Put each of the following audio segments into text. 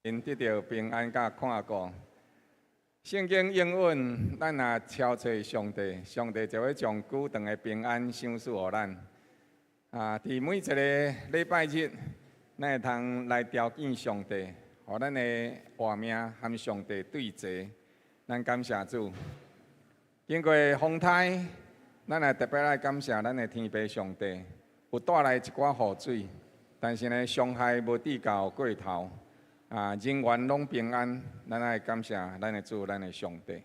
因得到平安甲看顾。圣经应允，咱若超找上帝，上帝就会将久长的平安赏赐予咱。伫每一个礼拜日，咱会通来朝见上帝，互咱的活命和上帝对齐。咱感谢主。经过风台，咱也特别来感谢咱的天父上帝，有带来一寡雨水，但是呢，伤害无至到过头。人员拢平安，咱爱感谢咱的主，咱的上帝。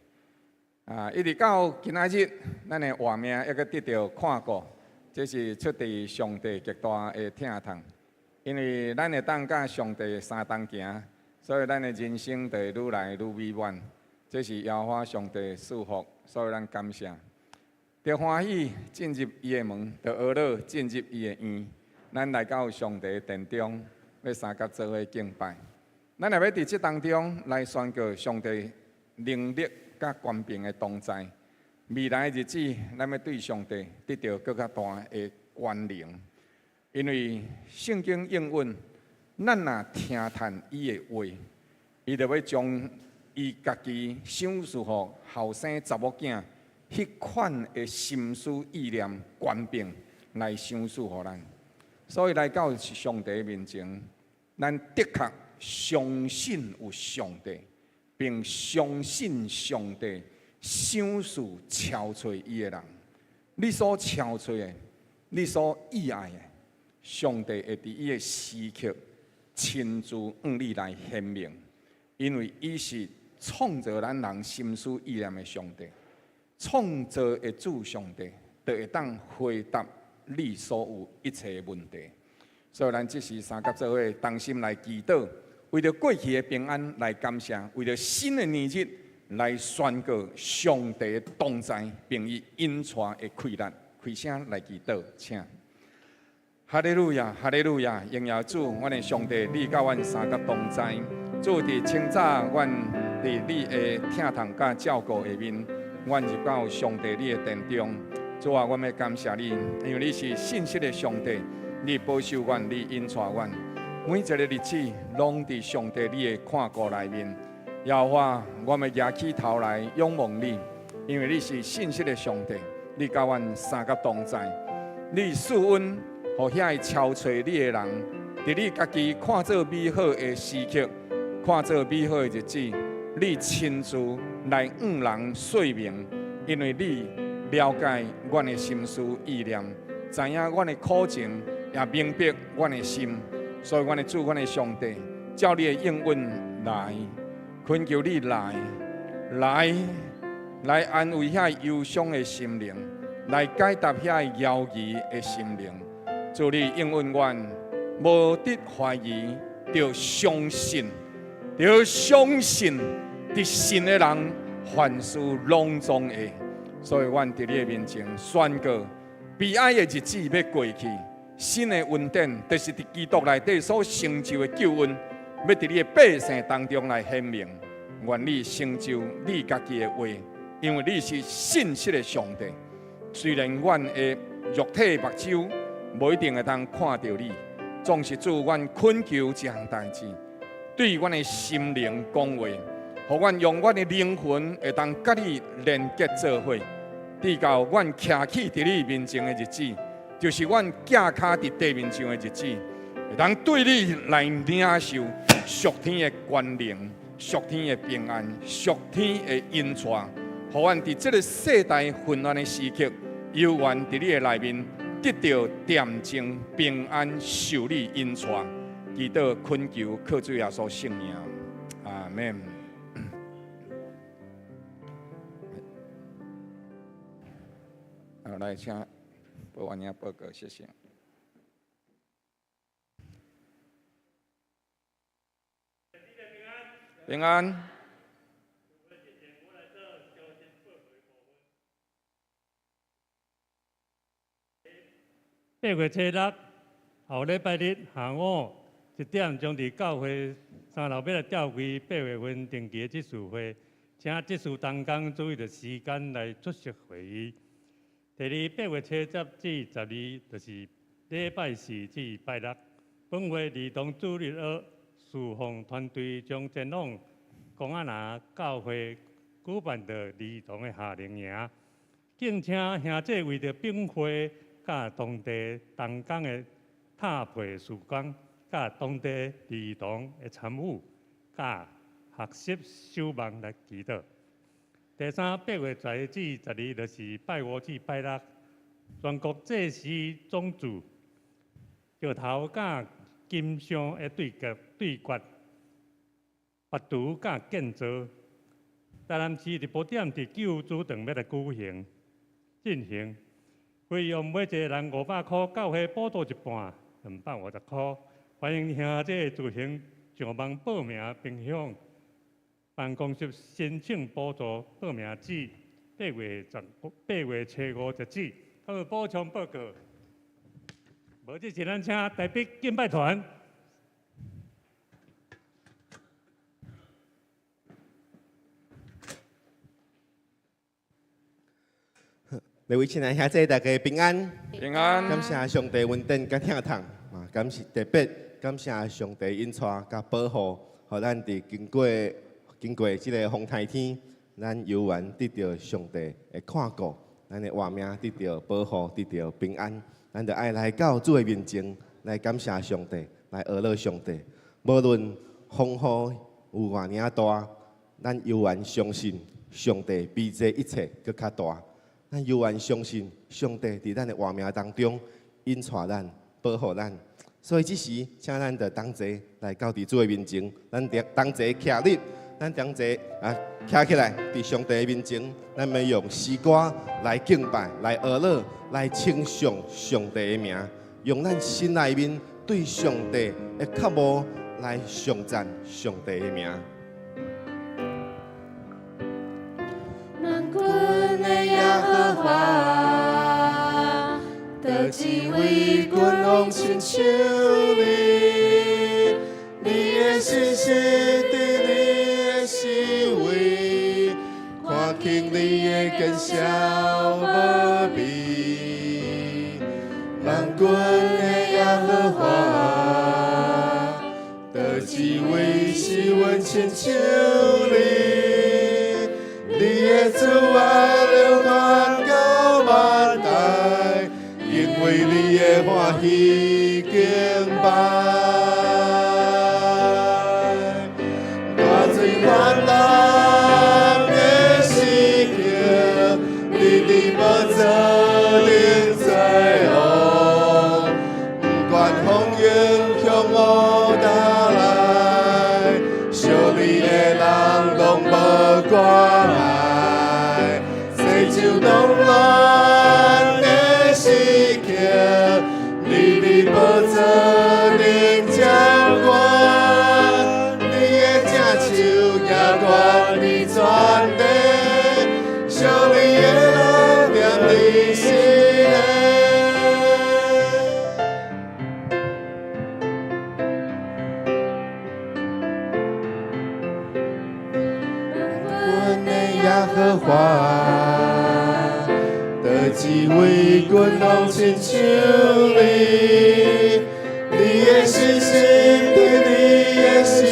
一直到今仔日，咱的活命还阁得到看顾，这是出自上帝极大的疼痛。因为咱会当甲上帝相同行，所以咱的人生就会愈来愈美满。这是耶和华上帝赐福，所以咱感谢。着欢喜进入伊的门，着懊恼进入伊的院。咱来到上帝的殿中，要三甲做伙敬拜。咱也要伫这当中来宣告上帝能力甲权柄的同在。未来的日子，咱要对上帝得到更较大的关联，因为圣经应允，咱若听叹伊的话，伊就要将伊家己赏赐予后生查某囝迄款的心思意念、权柄来赏赐予咱。所以来到上帝面前，咱的确相信有上帝，并相信上帝赏赐超找伊的人。你所超找的，你所意爱的，上帝会伫伊的时刻亲自向你来显明，因为伊是创造咱人心思意念的上帝，创造的主上帝，就会当回答你所有一切问题。所以咱即时三甲做伙同心来祈祷。为着过去的平安来感谢，为着新的年日来宣告上帝的同在，并以引带的快乐，开声来祈祷，请。哈利路亚，哈利路亚！荣耀主，阮的上帝，你甲阮三个同在。主伫清早，阮伫你的疼痛甲照顾下面，阮入到上帝你的殿中。主啊，阮要感谢你，因为你是信实的上帝，你保守阮，你引带阮。每一个日子，拢伫上帝你的看顾内面。耶和华，我们举起头来仰望你，因为你是信实的上帝，你甲阮三个同在。你赐恩，互遐超找你的人，伫你家己看做美好的时刻，看做美好的日子，你亲自来向人说明，因为你了解阮的心思意念，知影阮的苦情，也明白阮的心。所以，阮的主，阮的上帝，照你的应允来，恳求你来安慰遐忧伤的心灵，来解答遐犹豫的心灵。主，你应允阮，无得怀疑，要相信，伫信的人，凡事拢总会。所以，阮伫你的面前宣告，悲哀的日子要过去。新的恩典，就是伫基督内底所成就的救恩，要伫你的百姓当中来显明。愿你成就你家己的话，因为你是信实的上帝。虽然阮的肉体目睭无一定会当看到你，总是主阮恳求一项代志，对阮的心灵讲话，互阮用阮的灵魂会当甲你连结做伙，直到阮徛起伫你面前的日子。就是阮脚脚伫地面上的日子，会当对你来领受属天的权能、属天的平安、属天的恩赐，互阮伫这个世代混乱的时刻，有缘伫你的内面得到恬静平安，受你恩赐。祈祷恳求，靠主耶稣圣名，阿门。好，来请。报完了报告，谢谢。平安。8月初6，后礼拜日下午1点钟伫教会3楼要来召开8月份定期的执事会，请执事同工注意着时间来出席会议。第二8月初10至12，就是礼拜4至拜6。本会儿童主日学侍奉团队将前往公安拿教会举办的儿童的夏令营，敬请兄弟为着秉会甲当地同工的搭配时光，甲当地儿童的参与，甲学习守望来祈祷。第三，8月11至12就是拜五至拜六，全国祭祀总主石头甲金相的对决，拔除甲建造。台南市直播点伫9主场要来进行，费用每一个人500块，教会补助一半，250块。欢迎兄弟自行上网报名并向办公室申请补助，报名至8月初5截止。有补充报告。无即是咱请台北敬拜团。各位亲爱兄弟，大家平安。平安。感谢上帝恩典甲疼痛啊！感谢特别感谢上帝引带甲保护，互咱伫经过即个风台天，咱游园得到上帝的看顾，咱的活命得到保护，得到平安。咱就爱来到主的面前，来感谢上帝，来讹乐上帝。无论风雨有偌尔大，咱游园相信上帝比这一切搁较大。咱犹原相信上帝伫咱的活命当中引带咱、保护咱，所以这时，请咱就同齐来到伫主的面前，咱同齐徛立，咱同齐徛起来，伫上帝的面前，咱要用诗歌来敬拜、来讹乐、来称颂上帝的名，用咱心内面对上帝的渴慕来颂赞上帝的名。耶和华，得几位君王亲像你，你的信息伫你的思维，看见你的更小无比。万军的耶和华，得几位是阮亲像你。你的慈爱流传到万代，因为你的欢喜敬拜。大水泛滥的时刻，你的宝座临在后，不管风雨向我打来，受你的人拢无关。就动乱的时刻，你的宝座能掌管，你的正手也管你全地，受你的路念你心内。我的耶和华。几位君王亲像你，你的信心伫你的思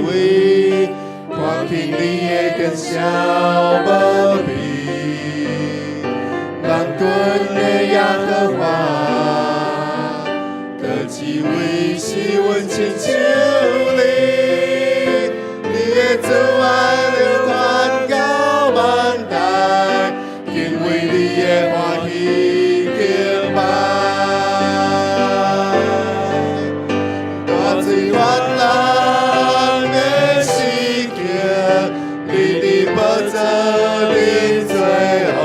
维，看见你的更小无比。万军的耶和华，得几位是阮亲像你，你的慈爱流传到万代，因为你的欢喜敬拜。大水泛滥的时刻，你的宝座临在后，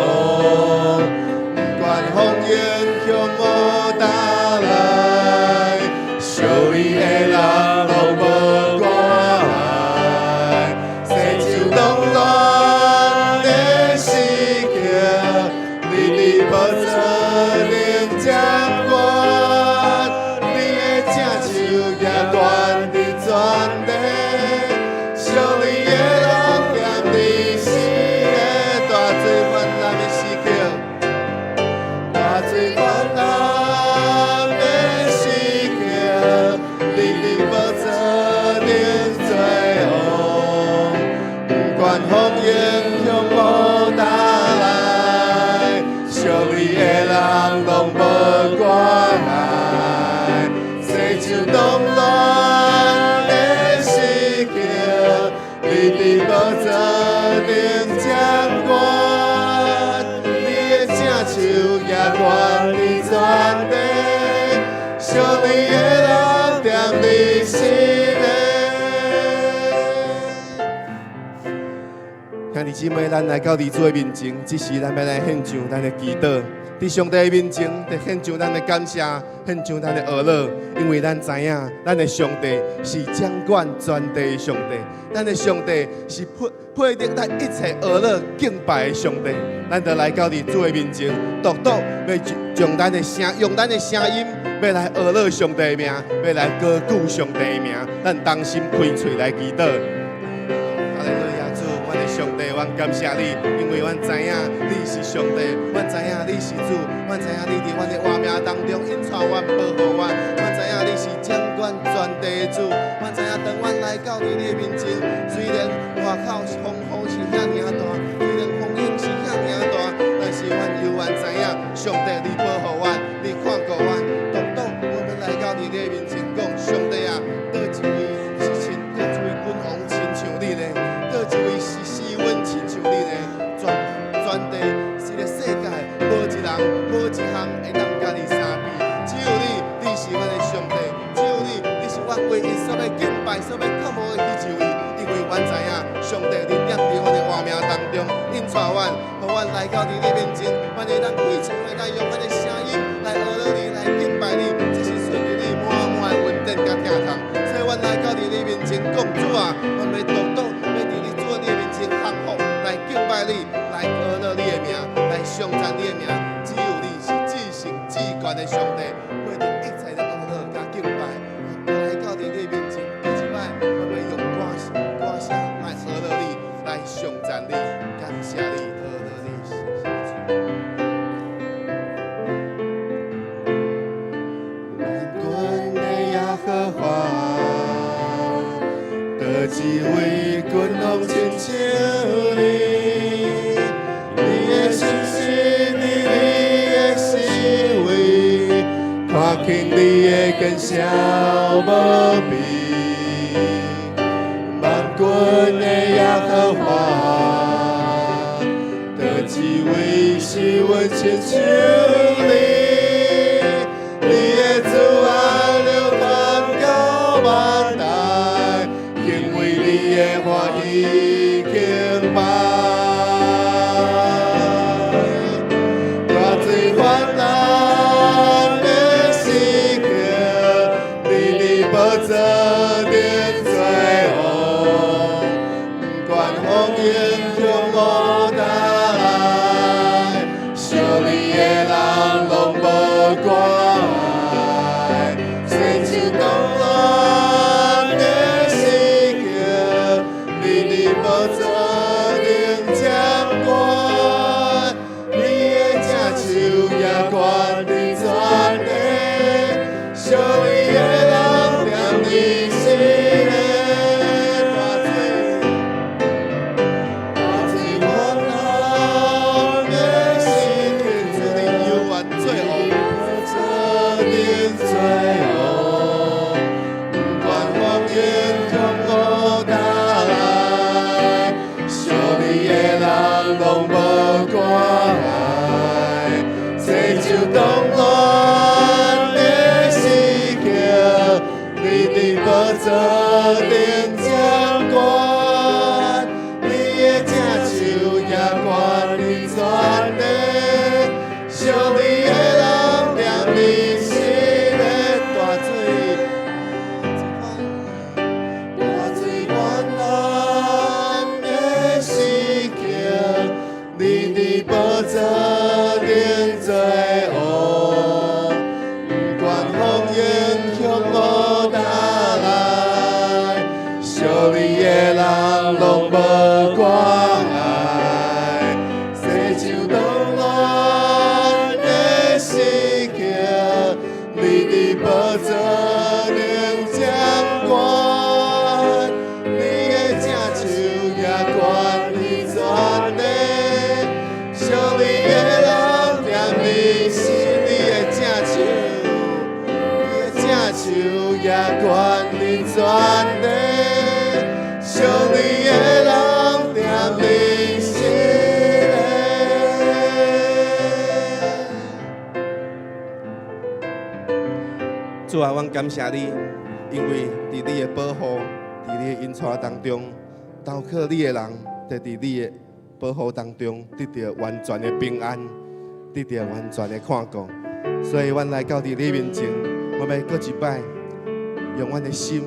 不管风雨向我打来，受你的人拢无关系，世就动乱的时刻。宝座能掌管，你的正手也管你全地，受你的人念你心内。做领将官，你的正手也管理全地，属你的人踮你心内。兄弟姊妹，咱来到主的面前，这时咱要来献上咱的祈祷。伫上帝的面前，得献上咱的感谢，献上咱的娱乐，因为咱知影，咱的上帝是掌管全地的上帝，咱的上帝是配得咱一切娱乐敬拜的上帝。咱就来到主的面前，独独要用咱的声音，要来娱乐上帝的名，要来高举上帝的名。咱同心开嘴来祈祷。哈利路亚，主，我的上帝，我感谢你，因为我知影你是上帝，我知影你是主，我知影你伫我的活命当中引带我、保护我，我知影你是掌管全地的主，我知影当我来到你的面前，虽然外口风雨是遐尔大，虽然风影是遐尔大，但是我犹原知影上帝你保护我，你看顾我，独独我们来到你的面前讲，上帝啊，倒一位是亲，倒一位君王亲像你呢？倒一位是诗文亲像你呢？全地是个世界，无一人，无一项会当甲你相比。只有你，你是阮的上帝；只有你，你是阮唯一所要敬拜、所要渴慕的迄一位。因为阮知影，上帝你踮伫阮的活命当中，引带阮，互阮来到你的面前，阮会当开嘴来用阮的声音来学了你，来敬拜你，这是顺着你满满的恩典甲疼痛。所以，阮来到你的面前，讲主啊，阮要独独要伫你主的面前降服，来敬拜你。来学了你的名，来颂赞你的名，只有你是至圣至权的上帝，配得一切的学了甲敬拜。来到你的面前，第一摆，我要用歌声来学了你，来颂赞你，感谢你，学了你。万军的耶和华，倒一位君王亲像你。看见你的根小无比，万军的耶和华，倒一位是阮亲像你，你的慈爱流淌到万代，因为你的话已经拜。大水泛滥。无做定罪恶，不管风雨向我打来，属你的人拢无关。亲像动乱的世界，你无做定将官，你的正手也管理全地，属你的。你是的大水，大水泛滥的心，主你犹原最后，这定最后，不管风雨向我打来，属你的人拢无关，这就动乱的世界。你无做定将官，你的正手也管理全地，属你的人踮你心的大水，大水泛滥的世界，你无做定罪恶，不管风雨向我打。属你的人拢无关爱，世上动乱的世界，你无做定将官，你的正手也管理全地，属你的人踮你心，你的正手，你的正手也管理全地。属你的人阮感谢你，因为伫你的保护，伫你的引带当中，投靠你的人，就伫你的保护当中，得到完全的平安，得到完全的看顾。所以，阮来到伫你面前，我要搁一摆，用阮的心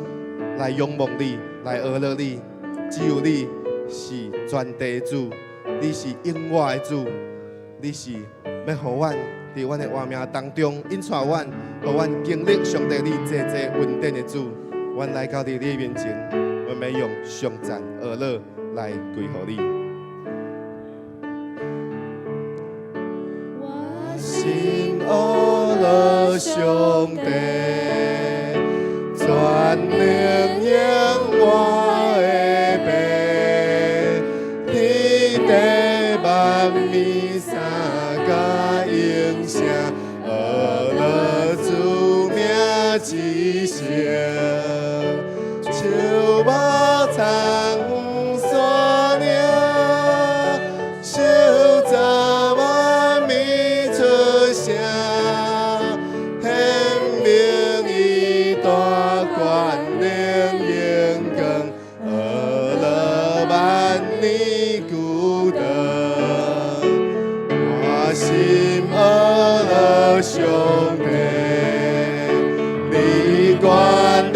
来仰望你，来学乐你。只有你是全地的主，你是永远的主，你是要互阮伫阮的活命当中引带阮，互阮经历上帝你济济恩典的主。阮来到伫你面前，阮要用颂赞学乐来归乎你。我心学乐上帝，全能永我的爸，天地万物三甲应声，学乐主名之声，树木苍山岭，手造万米出声，显明伊大权能永光，学乐万年久长。我心学乐上帝，你管理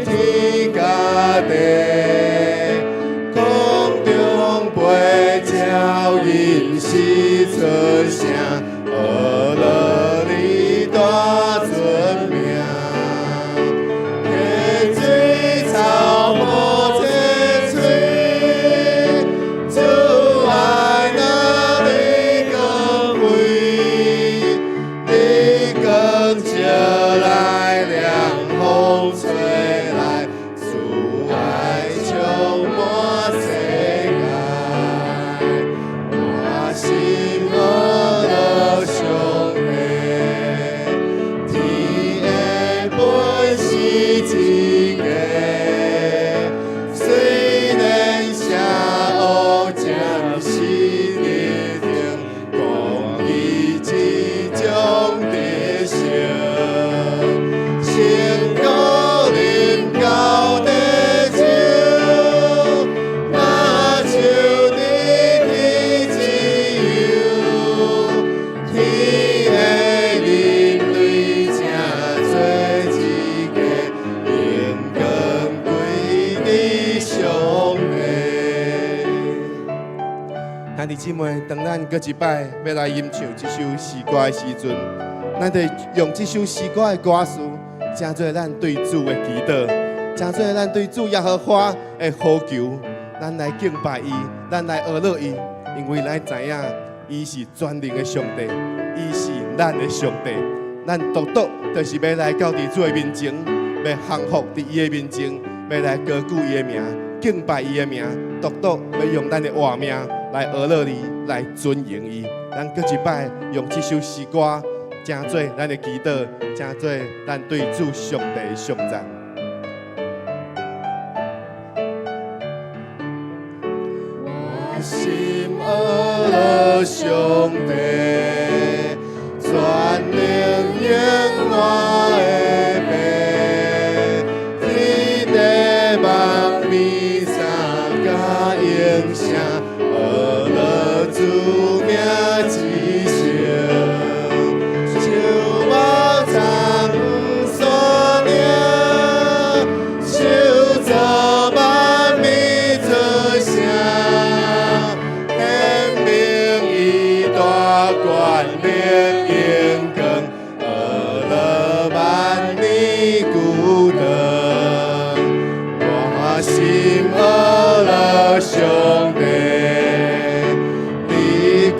天甲地，空中飞鸟因是出声，学乐你大尊名，溪水草木青翠，主爱那你光辉，你光照来凉风吹来，主爱充满世界。我心学乐上帝，天的本是一个，虽然邪恶暂时日定，公义之中得胜，成果临到地上，那像你天之佑，天的人类正做一个，荣光归你上帝。兄弟姊妹，当咱搁一摆要来吟唱这首诗歌的时阵，咱得用这首诗歌的歌词，正做咱对主的祈祷，正做咱对主耶和华的呼求。咱来敬拜伊，咱来学乐伊，因为咱知影伊是全能的上帝，伊是咱的上帝。咱独独就是要来到伫主的面前，要降服伫伊的面前，要来高举伊的名，敬拜伊的名，独独要用咱的活命来学乐伊，来尊迎伊。咱搁一摆用这首诗歌，正做咱的祈祷，正做咱对主上帝的颂赞。我心学乐上帝，全能永我的爸，天地万物三甲应声，学乐主名之声，树木苍山岭，手造万米出声，显明伊大权能永光，学乐万年久长。我心学乐上帝，你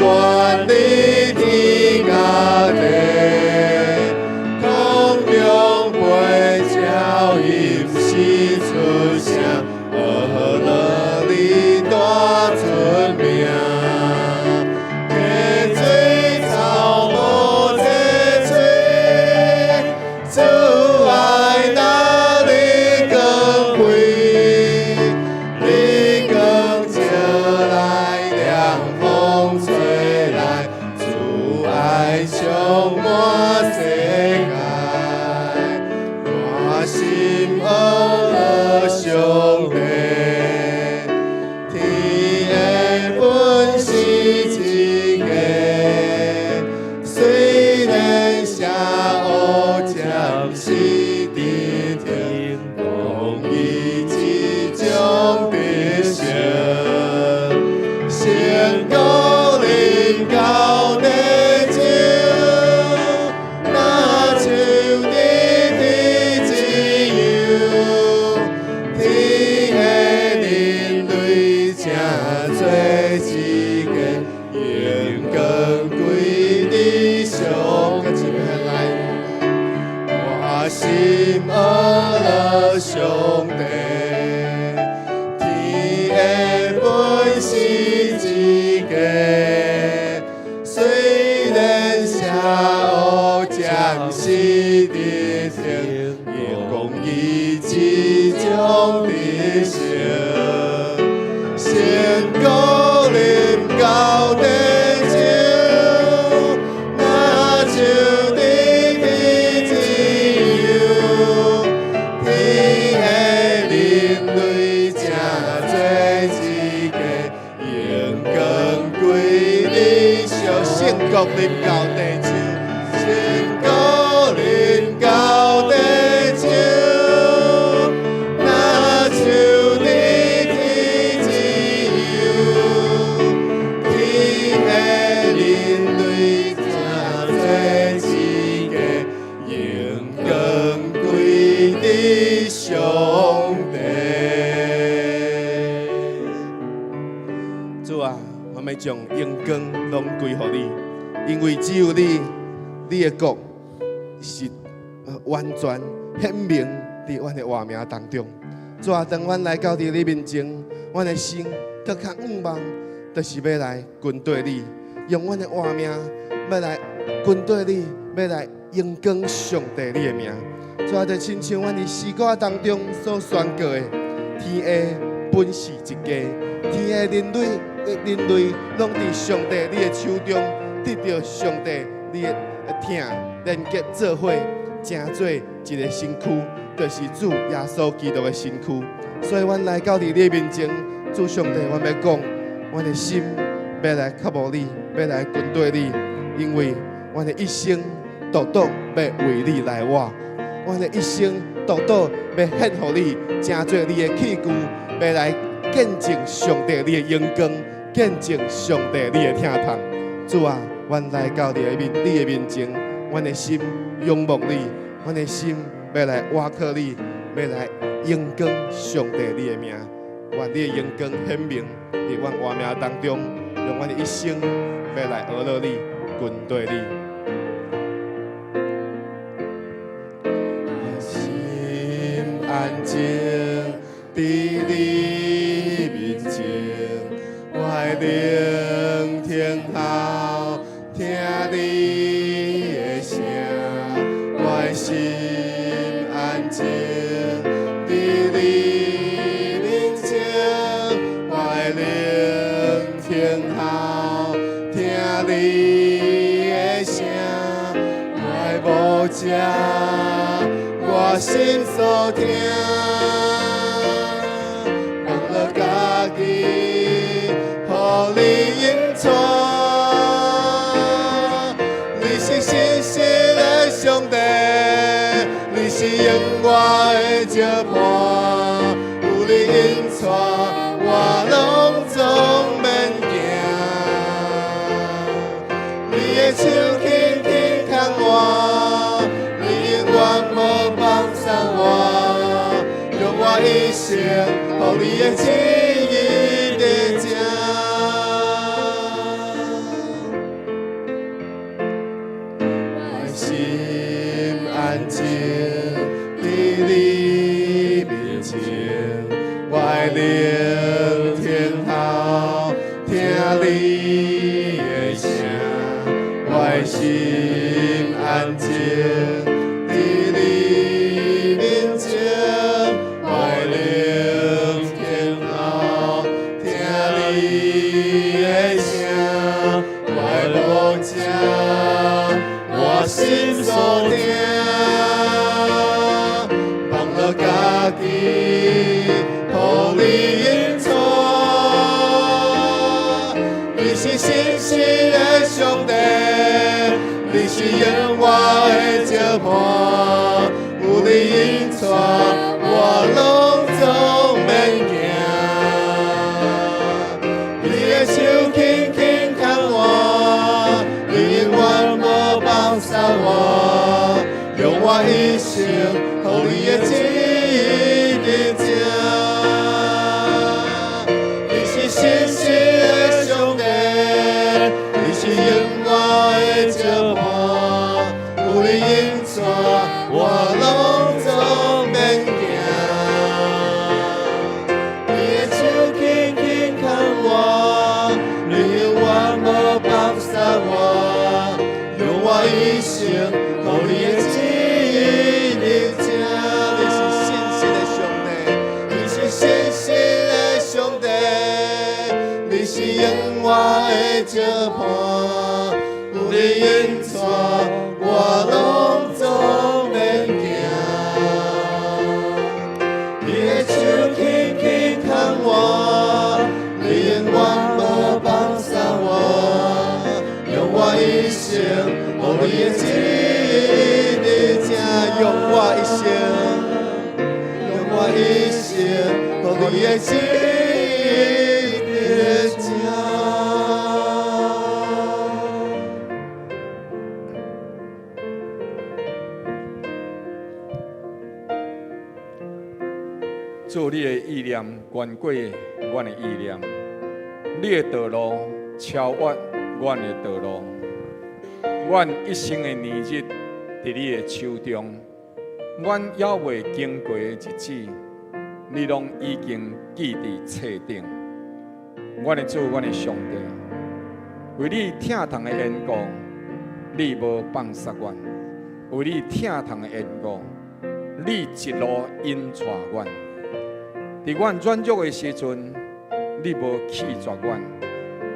做一个永光归你上，跟一个来，我心爱了上帝，天的本是一个，虽然邪恶将士的天，也公义之中的神。先高临高地酒，那酒的天自由，天的人类正做一个，永光归你上。先高临高地酒，先高临高地酒。主啊，我们将荣光拢归乎你，因为只有你，你的国是完全显明伫阮的活命当中。主啊，当阮来到你面前，阮的心搁较仰望，就是要来跟对你，用阮的活命要来跟对你，要来荣光上帝你的名。主啊，就亲像阮伫诗歌当中所宣告的，天的本是一家，天的人类拢伫上帝你的手中，得到上帝你的疼，连结做伙，成做一个身躯，就是主耶稣基督的身躯。所以，阮来到你的面前，主上帝，阮要讲，阮的心要来靠无你，要来跟对你，因为阮的一生独独要为你来活。我的一生独独要献予你，成做你的器具，要来见证上帝你的荣光，见证上帝你的疼痛。主啊，阮来到你的面前，阮的心仰望你，阮的心要来倚靠你，要来荣光上帝你的名。愿你的荣光显明伫阮活命当中，用阮的一生要来学乐你，跟对你。安静伫你面前，我会聆听后听你的声，我的心安静伫你面前，我会聆听后听你的声，我的无遮。我心所听，忘了家己，予你引带。你是信实的上帝，你是永远的接伴，有你引带，我拢总免惊。你的手轻轻牵我。用我一生，予你的旨意得正。我心安静伫你面前，我聆听后听你的声，我心安静。心所听，忘了家己，予你引带。你是信实的上帝，你是永远的接伴，有你引带，我拢总免惊。你的手轻轻牵我，你永远无放下我，用我一生，予你的旨意得正。你是信是永远的石磐，有你引带，我拢总免惊。你的手轻轻牵我，你永远无放下我，用我一生，予你的旨意，你才用我一生，用我一生，予你的旨意，你才。做你的意念，远过阮的意念。你的道路超越阮的道路。阮一生的年日，伫你的手中。阮还未经过的日子，你拢已经记伫册顶。阮的主，阮的上帝，为你疼痛的缘故，你无放杀阮；为你疼痛的缘故，你一路引带阮。伫阮软弱的时阵，你无弃绝阮；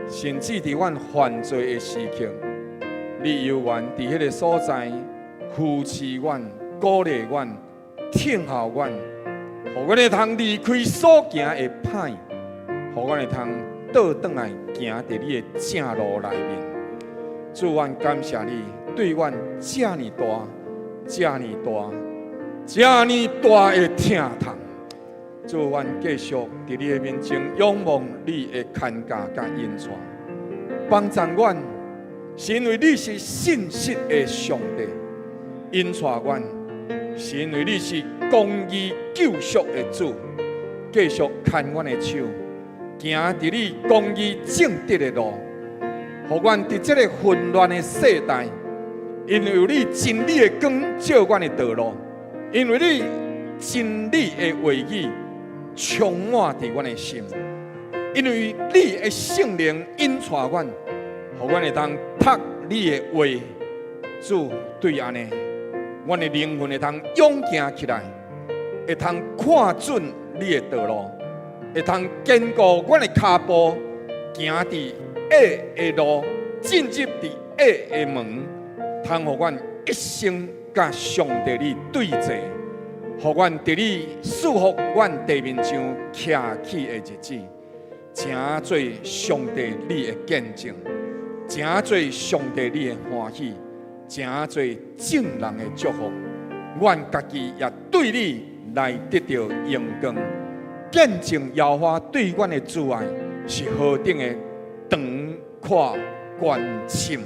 甚至伫阮犯罪的时刻，你犹原伫迄个所在扶持阮、鼓励阮、听候阮，互阮会通离开所行的歹，互阮会通倒转来行伫你的正路内面。主，阮感谢你对阮这么大、这么大、这么大的疼痛。主，阮继续伫你的面前仰望你的看家甲引带，帮助阮，是因为你是信实的上帝；引带阮，是因为你是公义救赎的主。继续牵阮的手，行伫你公义正直的路，互阮伫这个混乱的世代，因为有你真理的光照阮的道路，因为你真理的话语充满伫阮的心，因为你的圣灵引带阮，互阮会当读你的话。主，对安尼，阮的灵魂会通勇行起来，会通看准你的道路，会通坚固阮的脚步，行伫恶的路，进入伫恶的门，通互阮一生甲上帝你对齐。互阮伫你祝福阮地面上徛起的日子，诚做上帝你的见证，诚做上帝你的欢喜，诚做正人的祝福。阮家己也对你来得到荣光，见证耶和华对阮的慈爱是何等的长阔远深。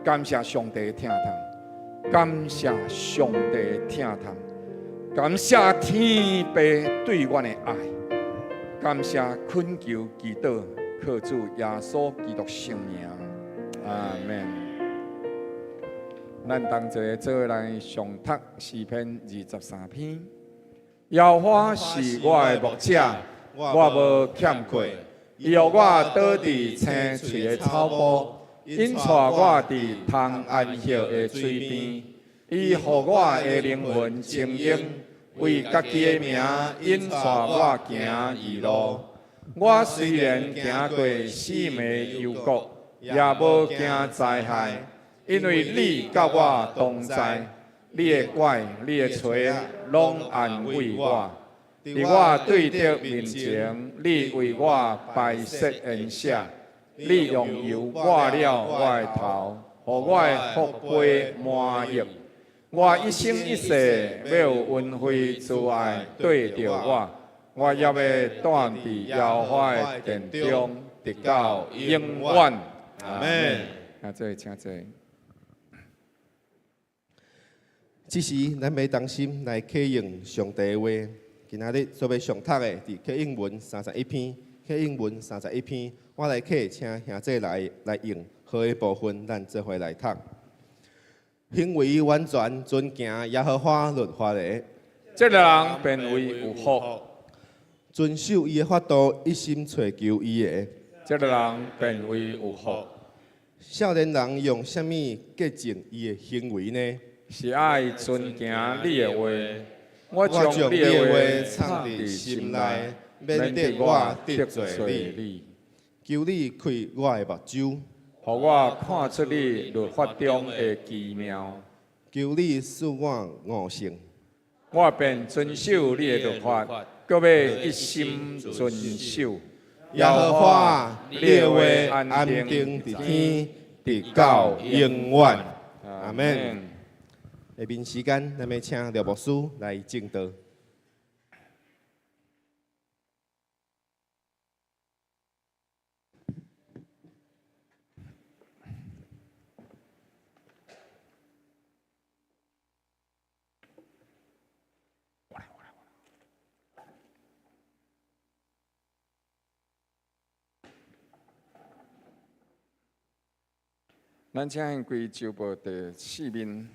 感谢上帝的疼痛，感谢上帝的疼痛。感谢天父对阮的爱，感谢恳求祈祷，靠主耶稣基督圣名，阿门。咱同齐做来上读诗篇23篇。耶和华是我的牧者，我无欠缺。伊予我倒伫青翠的草坡，引带我伫通安息的水边。伊予我的灵魂静养。为家己的名引带我行义路。我虽然行过死命的幽谷，也无惊灾害，因为你甲我同在。你的拐、你的锤，拢安慰我。伫我对敌面前，你为我摆设筵席。你用油抹了我的头，互我的福杯满溢。我一生一世要有恩惠慈爱对着我，我也要住伫耶和华的殿中，直到永远。阿门。啊，这请坐。这时，咱要当心来启用上帝的话。今仔日所要上读的，伫启应文31篇，启应文31篇，我来启，请兄弟来用好的部分，咱做伙来读。行为完全遵行耶和华律法的，这个人便为有福；遵守伊的法度，一心追求伊的，这个人便为有福。少年人用什么洁净伊的行为呢？是爱遵行你的话。我将将你你的话的话藏藏伫伫心心内内，免得我得罪你。求你开我的目睭，互我看出你律法中的奇妙。求你使我悟性，我便遵守你的律法，搁要一心遵守。耶和华，你的话安定伫天，直到永远。阿门。下面时间，咱要请廖牧师来证道。咱请归周报第4面，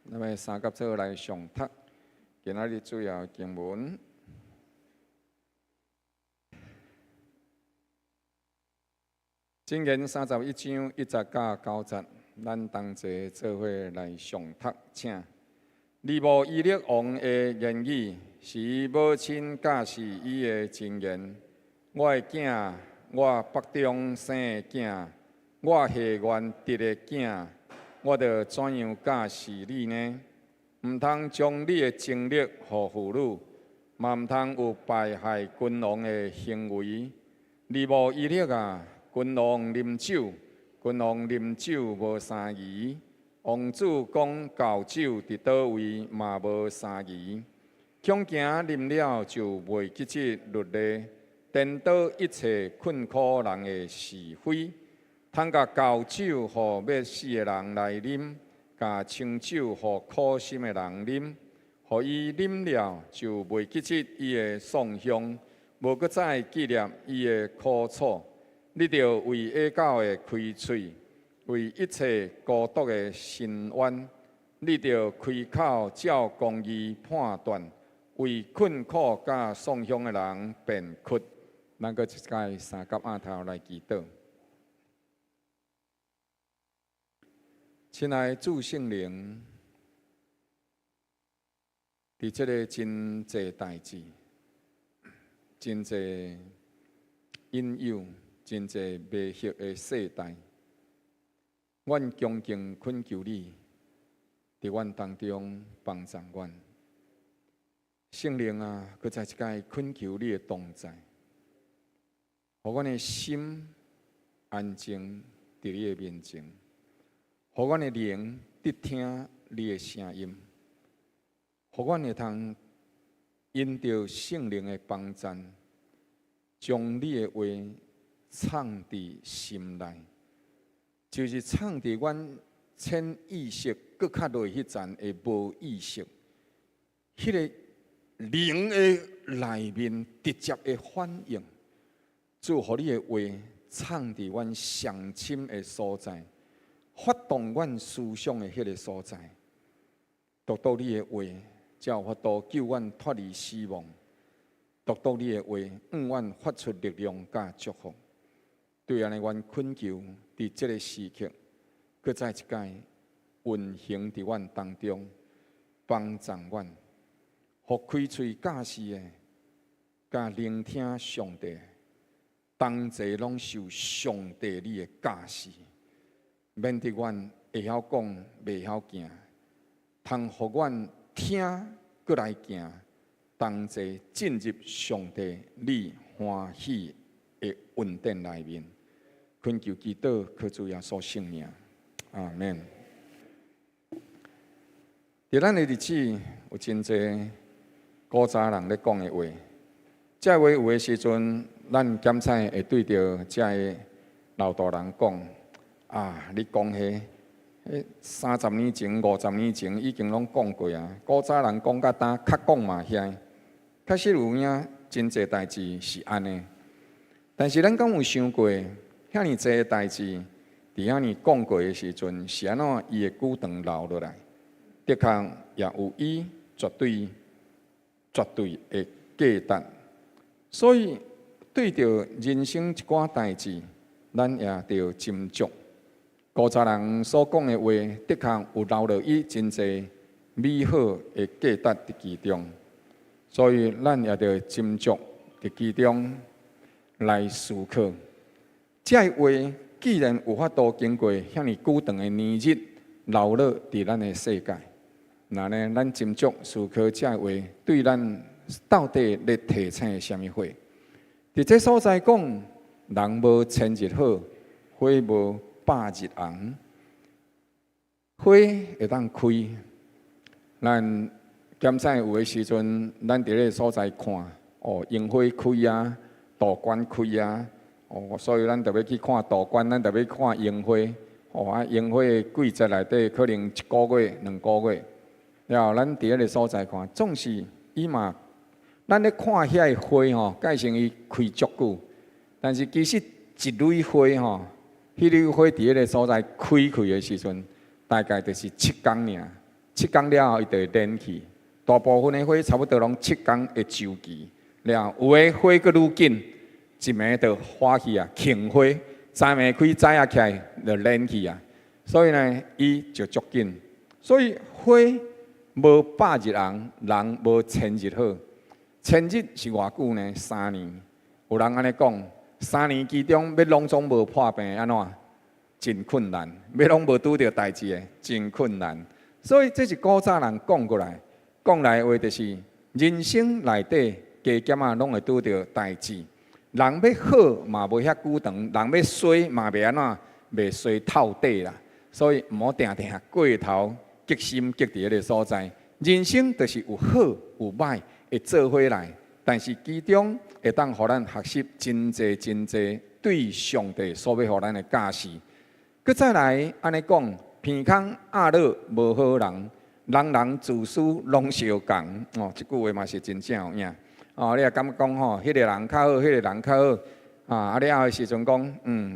咱要三甲做来上读。今仔日主要经文，箴言31章1節到9節，咱同齐做伙来上读，请。利无以勒王的言语，是母亲教示伊的真言。我的囝，我腹中生的囝。我下原得的囝，我着怎样教示你呢？毋通将你的精力互妇女，嘛毋通有败害君王的行为。利无以勒啊，君王啉酒，君王啉酒无三疑。王子讲交酒伫倒位嘛无三疑。恐惊啉了就袂记即律例，颠倒一切困苦人的是非。通甲交酒互要死的人来啉，甲清酒互苦心的人啉，互伊啉了就袂记起伊的丧香，无搁再纪念伊的苦楚。你着为恶狗的开喙，为一切孤独的伸冤。你着开口照公义判断，为困苦甲丧香的人辩屈。咱搁一届三甲额头来祈祷。亲爱的主圣灵，伫即个真济代志、真济引诱、真济迷惑的世代，阮恭敬恳求你，伫阮当中帮助阮。圣灵啊，搁再一届恳求你的同在，互阮的心安静伫你的面前。互阮的灵得听你的声音，互阮会通因着圣灵的帮助，将你的话藏伫心内，就是藏伫阮潜意识搁较落迄层的无意识，迄个灵的内面直接的反应，就互你的话藏伫阮上深的所在。发动阮思想的迄个所在，读到你的话，才有法度救阮脱离死亡；读到你的话，阮发出力量甲祝福。对安尼，阮恳求伫即个时刻，搁再一届运行伫阮当中，帮助阮，互开喙教示的，甲聆听上帝，同齐拢受上帝你的教示。免得阮会晓讲，袂晓行，通互阮听，搁来行，同齐进入上帝你欢喜的恩典内面。恳求祈祷，靠主耶稣圣名，阿门。伫咱的日子，有真侪古早人咧讲的话，这话有的时阵，咱检采会对着这个老大人讲。你讲迄30年前、50年前已经拢讲过啊。古早人讲甲呾，较讲嘛遐。确实有影，真侪代志是安尼。但是咱敢有想过，遐尼侪代志，伫遐尼讲过的时阵，是安怎伊会久长留落来？的确也有伊绝对的价值。所以对着人生一寡代志，咱也着斟酌。古早人所讲的话，的确有留落伊真侪美好的价值伫其中，所以咱也着斟酌伫其中来思考。这话既然有法度经过遐尼久长的年日留落伫咱的世界，那呢，咱斟酌思考这话对咱到底咧提醒什么话？伫这所在讲，人无千日好，花无百日红。花会当开，咱检测有诶时阵，咱伫咧所在看，哦，樱花开啊，杜鹃开啊，哦，所以咱特别去看杜鹃，咱特别看樱花，哦啊，樱花诶季节内底可能1个月、2个月，了后咱伫迄个所在看，总是伊嘛，咱咧看遐个花吼，介成伊开足久，但是其实一蕊花吼，迄蕊花伫迄个所在开诶时阵。大概就是7天尔，7天了后伊就会蔫去。大部分的花差不多拢7天的周期。了后有的花佫愈紧，一暝就花去啊，庆花3暝开早啊起来就蔫去啊。所以呢，伊就足紧。所以花无百日红，人无千日好。千日是偌久呢？3年。有人安尼讲，3年其中要拢总无破病，安怎？真困难，要拢无拄着代志诶，真困难。所以这是古早人讲过来，讲来的话就是人生内底加减啊，拢会拄着代志。人要好嘛无遐久长，人要衰嘛袂安怎，袂衰透底啦。所以毋好定定过头，激心激伫迄个所在。人生就是有好有歹，会做伙来，但是其中会当互咱学习真济真济对上帝所要互咱的教示。佮再来安尼讲，鼻空压落无好人，人人自私拢相共。哦，即句话嘛是真正有影。哦，你也敢讲吼，迄个人较好，迄个人较好。啊，了后的时阵讲，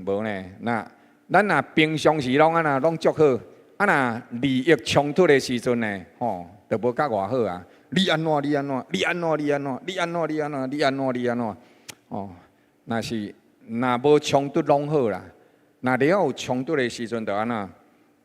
无呢。那咱若平常时拢安那拢足好，啊若利益冲突的时阵呢，吼，就无甲偌好啊。你安怎？你安怎？你安怎？你安怎？你安怎？你安怎？你安怎？你安怎？哦，若无冲突拢好啦。若了有冲突的时阵，就安怎，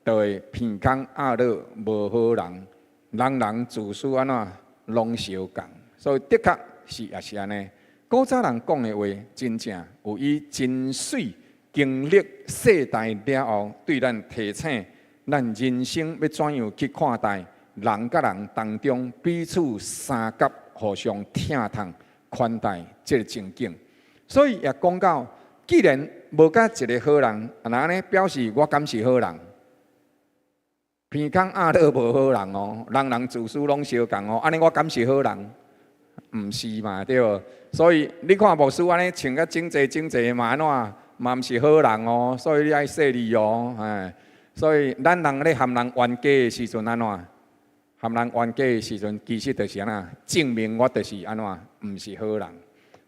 就会鼻空压落无好人，人人自私安怎拢相共。所以的确是也是安尼。古早人讲的话，真正有伊真水经历世代了后，对咱提醒，咱人生要怎样去看待人甲人当中彼此相甲、互相疼痛款待这个情景。所以也讲到，既然无甲一个好人，那呢表示我敢是好人。鼻空压落无好人哦，人人自私拢相共哦，安尼我敢是好人？毋是嘛，对无？所以你看牧师安尼穿甲整齐嘛安怎？嘛毋是好人哦，所以你爱说理哦，哎。所以咱人咧含人冤家的时阵安怎？含人冤家的时阵，其实就是安怎？证明我就是安怎？毋是好人。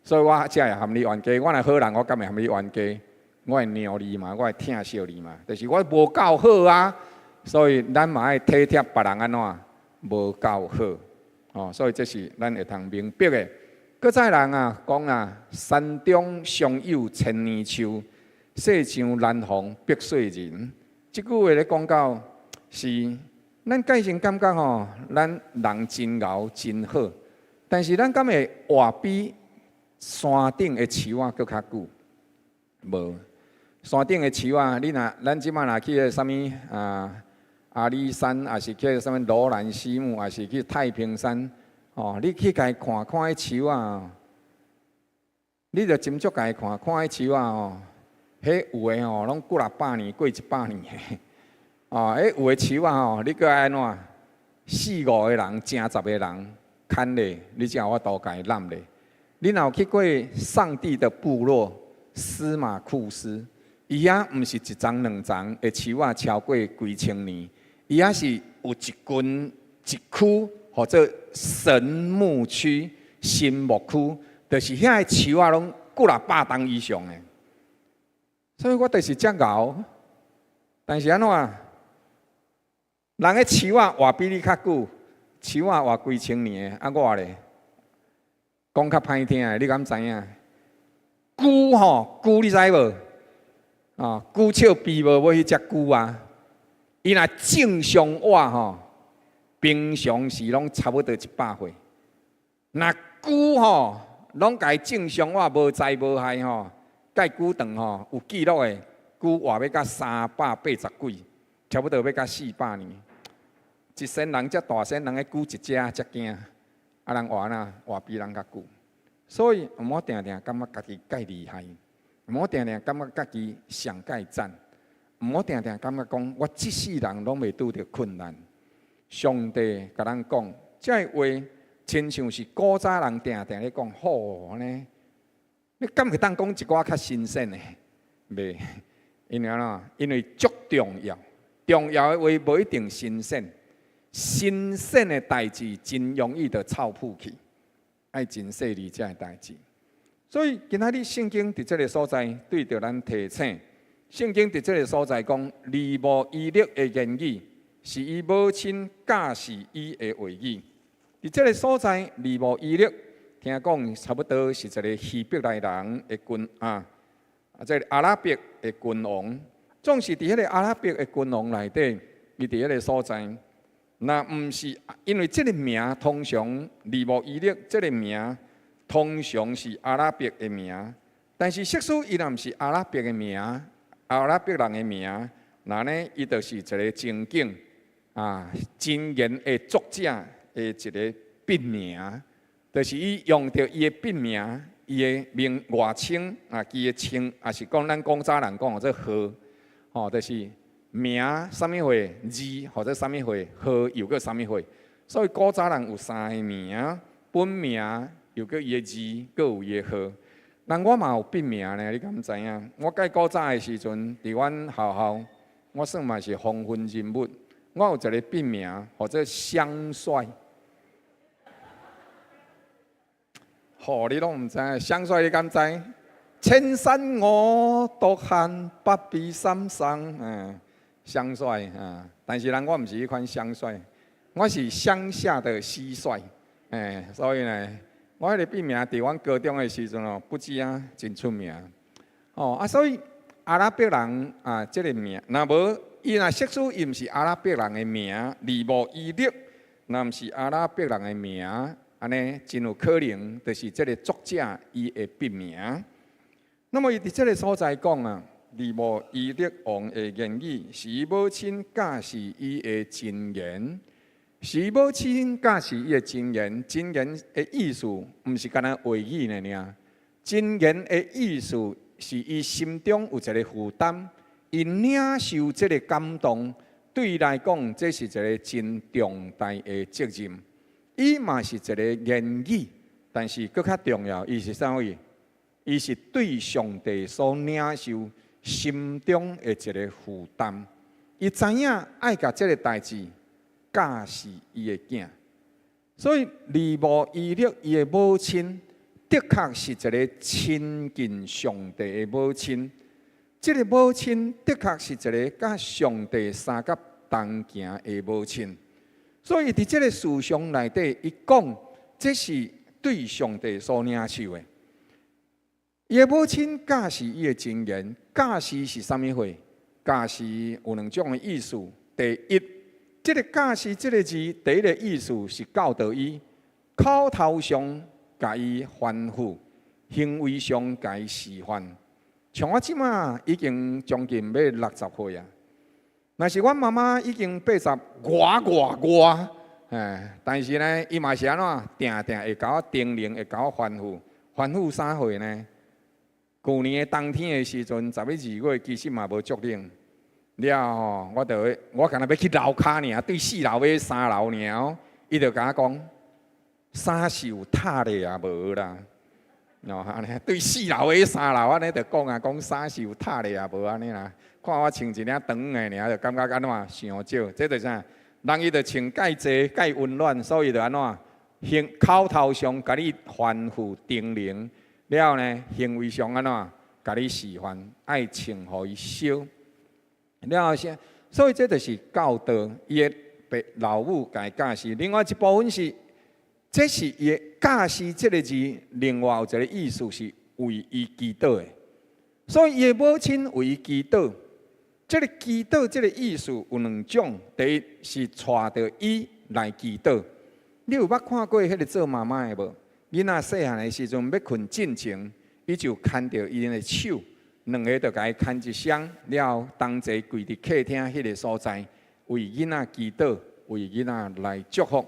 所以我才会含你冤家。我若好人，我敢会含你冤家？我会鸟你嘛，我会疼惜你嘛。就是我无够好啊，所以咱嘛爱体贴别人安怎？无够好。哦，所以这是咱会通明白的。搁再人啊讲啊，山中常有千年树，细像南方碧水人。即句话咧讲到是，咱介先感觉吼，咱人真牛真好，但是咱敢会活比山顶的树仔搁较久？无，山顶的树仔，你若咱即摆若去个啥物阿里山，还是去啥物罗兰西木，还是去太平山，哦，你去家看看迄树仔，你着斟酌家看看迄树仔哦。迄有诶吼，拢过600年、过100年诶。哦，迄有诶树啊吼，你搁爱安怎？4、5个人、正10个人砍咧，你才有法度家揽咧。你若有去过上帝的部落司马库斯，伊遐毋是1丛2丛诶树啊，超过几千年。伊遐是有一群一区，或者神牧区、新牧区，就是遐诶树啊，拢过600担以上诶。所以我就是遮牛，但是安怎？人个树仔活比你较久，树仔活几千年，啊我咧讲较歹听诶，你敢知影？龟吼，龟你知无？啊，龟笑比无要迄只龟啊！伊若正常活吼，平常时拢差不多100岁。若龟吼，拢家正常活无灾无害吼。介久长吼有记录的，久活要到380几，差不多要到400年。一仙人遮大仙人，久一只才惊，啊人活哪活比人较久。所以毋好定定感觉家己介厉害，毋好定定感觉家己上介赞，毋好定定感觉讲我即世人拢袂拄着困难。上帝甲咱讲，这话亲像是古早人定定咧讲，好呢。你敢会当讲一寡较新鲜的？袂，因为哪？因为足重要，重要的话无一定新鲜。新鲜的代志真容易就臭扑去，爱真细腻这代志。所以今仔日圣经伫这个所在对着咱提醒，圣经伫这个所在讲，利无伊勒的言语，是伊母亲教示伊的话语。伫这个所在，利无伊勒。听讲差不多是一个希伯来人的君即个阿拉伯的君王，总是伫迄个阿拉伯的君王内底，伊伫迄个所在。那毋是因为即个名通常利无伊勒，即个名通常是阿拉伯的名，但是即使伊若毋是阿拉伯的名，阿拉伯人的名，那呢伊就是一个正经真言的作者的一个笔名。就是伊用着伊的笔名，伊的名外称伊的称，也是讲咱古早人讲做号，就是名啥物货字，或者啥物货号又个啥物货。所以古早人有3个名，本名又个伊的字，各有伊的号。但我嘛有笔名呢，你敢毋知影？我介古早的时阵，伫阮学校，我算嘛是风云人物。我有一个笔名，或者香帅。你拢毋知，香帅你敢知？千山我独hand百比三桑，香帅但是我毋是迄款香帅，我是乡下的蟋蟀，所以呢，我迄个笔名伫阮高中的时阵不知真出名。所以阿拉伯人即个名，若无伊若即使伊毋是阿拉伯人的名，利无伊勒，若毋是阿拉伯人的名。安尼真有可能，就是这个作者伊的笔名。那么伊伫这个所在讲利无伊勒王的言语，是伊母亲教示伊的真言，是伊母亲教示伊的真言。真言的意思，毋是干那话语呢尔。真言的意思是伊心中有一个负担，伊领受这个感动，对伊来讲，这是一个真重大的责任。伊嘛是一个言语，但是更较重要，伊是啥物？伊是对上帝所领受心中的一个负担。伊知影爱甲这个代志教示伊的囝，所以利无伊勒伊的母亲，的确是一个亲近上帝的母亲。这个母亲的确是一个甲上帝三甲同行的母亲。所以伫这个思想内底，伊讲这是对上帝所领受的。伊的母亲教示伊的真言，教示是啥物货？教示有2种的意思。第一，这个教示这个字，第一个意思是教导伊，口头上甲伊吩咐，行为上甲伊示范。像我即马已经将近要60岁啊。若是阮妈妈已经80外，但是呢，伊嘛是安怎，定定会甲我叮咛，会甲我吩咐啥货呢？去年的冬天的时阵，11、2月其实嘛无足冷，了我敢若要去楼骹尔，对4楼尾3楼尔，伊就甲我讲，衫是有塌咧啊无啦，安尼对4楼尾3楼安尼就讲衫是有塌咧啊无安尼啦。看我穿一领长的尔，就感觉安怎伤少。这就是啥？人伊就穿介济、介温暖，所以就安怎口头上甲你吩咐叮咛，了后呢，行为上安怎甲你示范，爱穿互伊烧。了后些，所以这就是教导伊的老母甲伊教示。另外一部分是，这是伊的教示这个字，另外有一个意思是为伊祈祷的。所以伊的母亲为伊祈祷。这个祈祷，这个意思有2种。第一是带着伊来祈祷。你有捌看过迄个做妈妈的无？囡仔细汉的时阵要困进前，伊伊就牵着伊的手，两个就甲伊牵一双，了后同齐跪伫客厅迄个所在，为囡仔祈祷，为囡仔来祝福。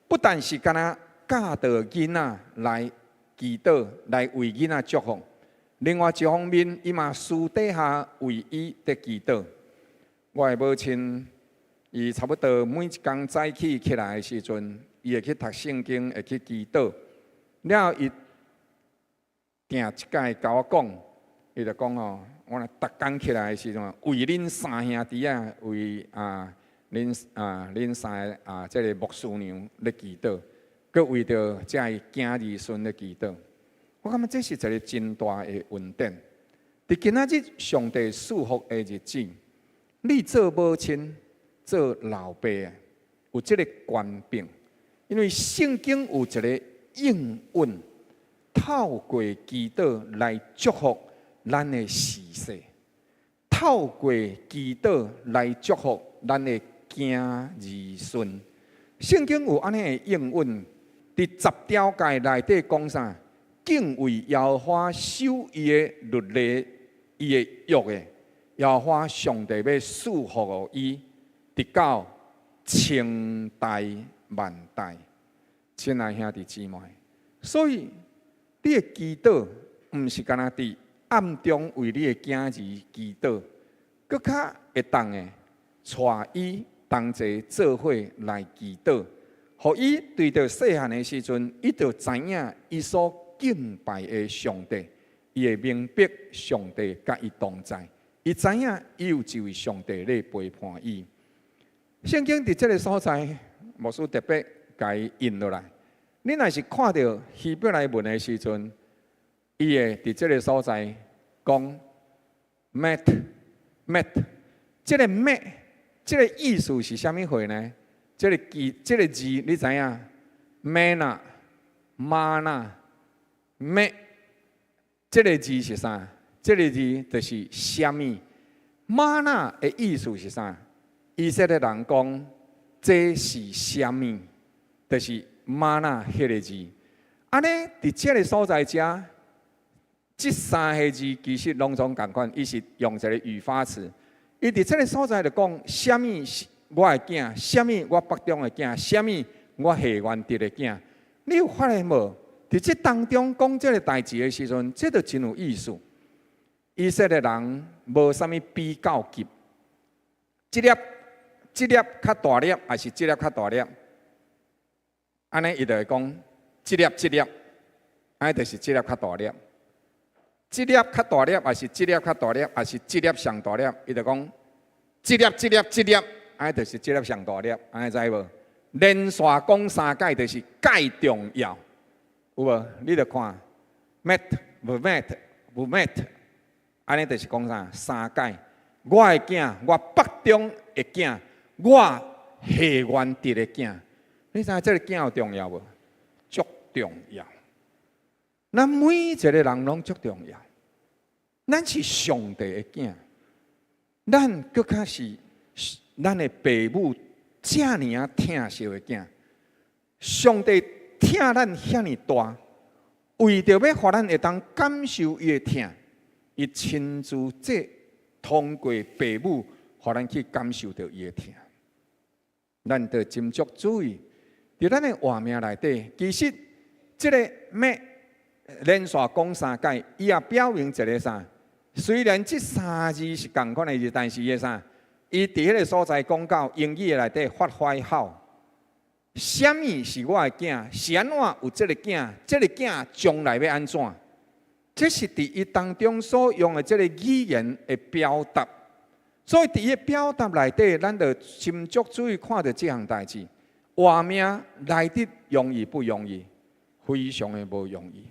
不但是干那教导囡仔来祈祷，来为囡仔祝福，另外一方面，伊嘛私底下为伊伫祈祷。我的母亲，伊差不多每一天早起起来的时阵，伊会去读圣经，会去祈祷。了后伊定一摆甲我讲，伊就讲哦，我若逐工起来的时阵，为恁三兄弟啊，为恁三个即个牧师娘咧祈祷，佮为着遮伊囝儿孙咧祈祷。我感觉这是一个真大的恩典。伫今仔日上帝祝福的日子，你做母亲、做老爸的，有这个权柄，因为圣经有一个应允，透过祈祷来祝福咱的时势，透过祈祷来祝福咱的囝儿孙。圣经有安尼的应允，伫10条诫内底讲啥？敬畏耶和华，守伊的律例、伊的约的，耶和华上帝要祝福伊，直到千代万代。亲爱兄弟姊妹，所以你的祈祷，毋是干那伫暗中为你的囝儿祈祷，搁较会当的带伊同齐做伙来祈祷，互伊对着细汉的时阵，伊就知影伊所敬拜的上帝，伊会明白上帝甲伊同在，伊知影伊有一位上帝咧陪伴伊。圣经伫这个所在，牧师特别甲伊印落来。你若是看到希伯来文的时阵，伊会伫这个所在讲 “mat”， 这个 “mat” 这个意思是啥物货呢？这个字你知影 ？“mana”、“mana”、“mat”， 这个字是啥？这个字就是啥物 ？“mana” 的意思是啥？以色列人讲这是啥物？就是mana 迄个字。安尼伫这个所在遮，这三个字其实拢总共款，伊是用一个语法词。伊伫这个所在就讲，啥物是我的囝，啥物我北中的囝，啥物我下原地的囝。你有发现无？伫这当中讲这个代志的时阵，这就真有意思。以色列人无啥物比较级，这粒较大粒，还是这粒较大粒？安尼伊就会讲，这粒，安尼就是这粒较大粒。这粒较大粒，还是这粒较大粒，还是这粒上大粒？伊就讲，这粒，安尼就是这粒上大粒，安尼知无？连续讲三界，就是介重要，有无？你着看 ，mat， 安尼就是讲啥？三界，我的囝，我北中的囝，我下原地的囝。你知影这个囝有重要无？足重要。咱每一个人拢足重要。咱是上帝的囝，咱搁较是咱的父母遮尔啊疼惜的囝。上帝疼咱遐尼大，为着要互咱会当感受伊的疼，伊亲自通过父母，互咱去感受到伊的疼。咱得斟酌注意。伫咱的活命内底，其实这个连续讲三界，伊也表明一个啥？虽然这三字是共款的字，但是伊啥？伊伫迄个所在讲到英语内底发挥好，什么是我的囝？是安怎有这个囝？这个囝将来要安怎？这是伫伊当中所用的这个语言的表达。所以伫伊表达内底，咱着斟酌注意看到这项代志。活命来得容易不容易？非常的无容易。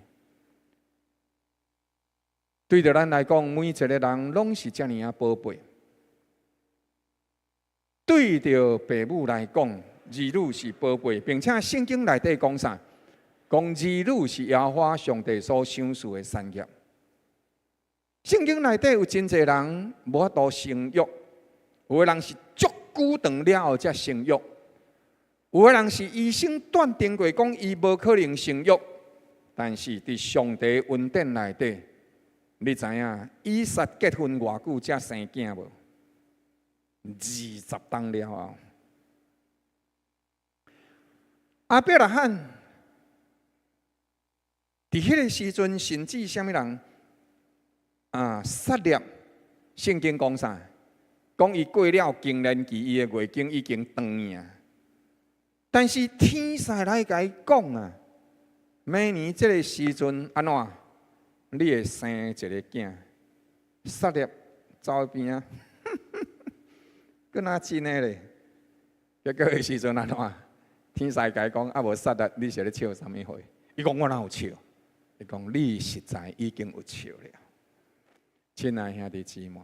对着咱来讲，每一个人拢是遮尔啊宝贝。对着父母来讲，儿女是宝贝，并且圣经内底讲啥？讲儿女是耶和华上帝所赏赐的产业。圣经内底有真侪人无法度生育，有的人是足久长了后才生育。有的人是医生断定过，讲伊无可能生育，但是伫上帝恩典内底，你知影以撒结婚偌久才生囝无？20冬了后，阿伯拉罕伫迄个时阵，甚至啥物人撒列，圣经讲啥？讲伊过了经年期，伊的月经已经长啊。但是天使来甲伊讲啊，明年这个时阵安怎？你会生一个囝。撒列走边啊，搁哪真诶咧？结果个时阵安怎？天使甲伊讲啊，无撒列，你是咧笑啥物货？伊讲我哪有笑？伊讲你实在已经有笑了。亲爱兄弟姊妹，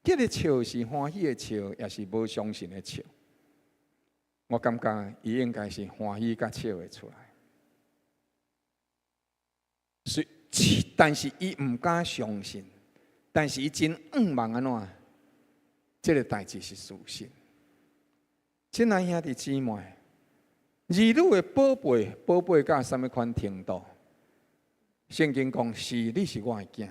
这个笑是欢喜的笑，也是无相信的笑。我感觉伊应该是欢喜甲笑会出来，但是伊唔敢相信，但是伊真仰望安怎？这个代志是事实。亲爱兄弟姊妹，儿女的宝贝，宝贝到什么款程度？圣经讲是你是我的囝，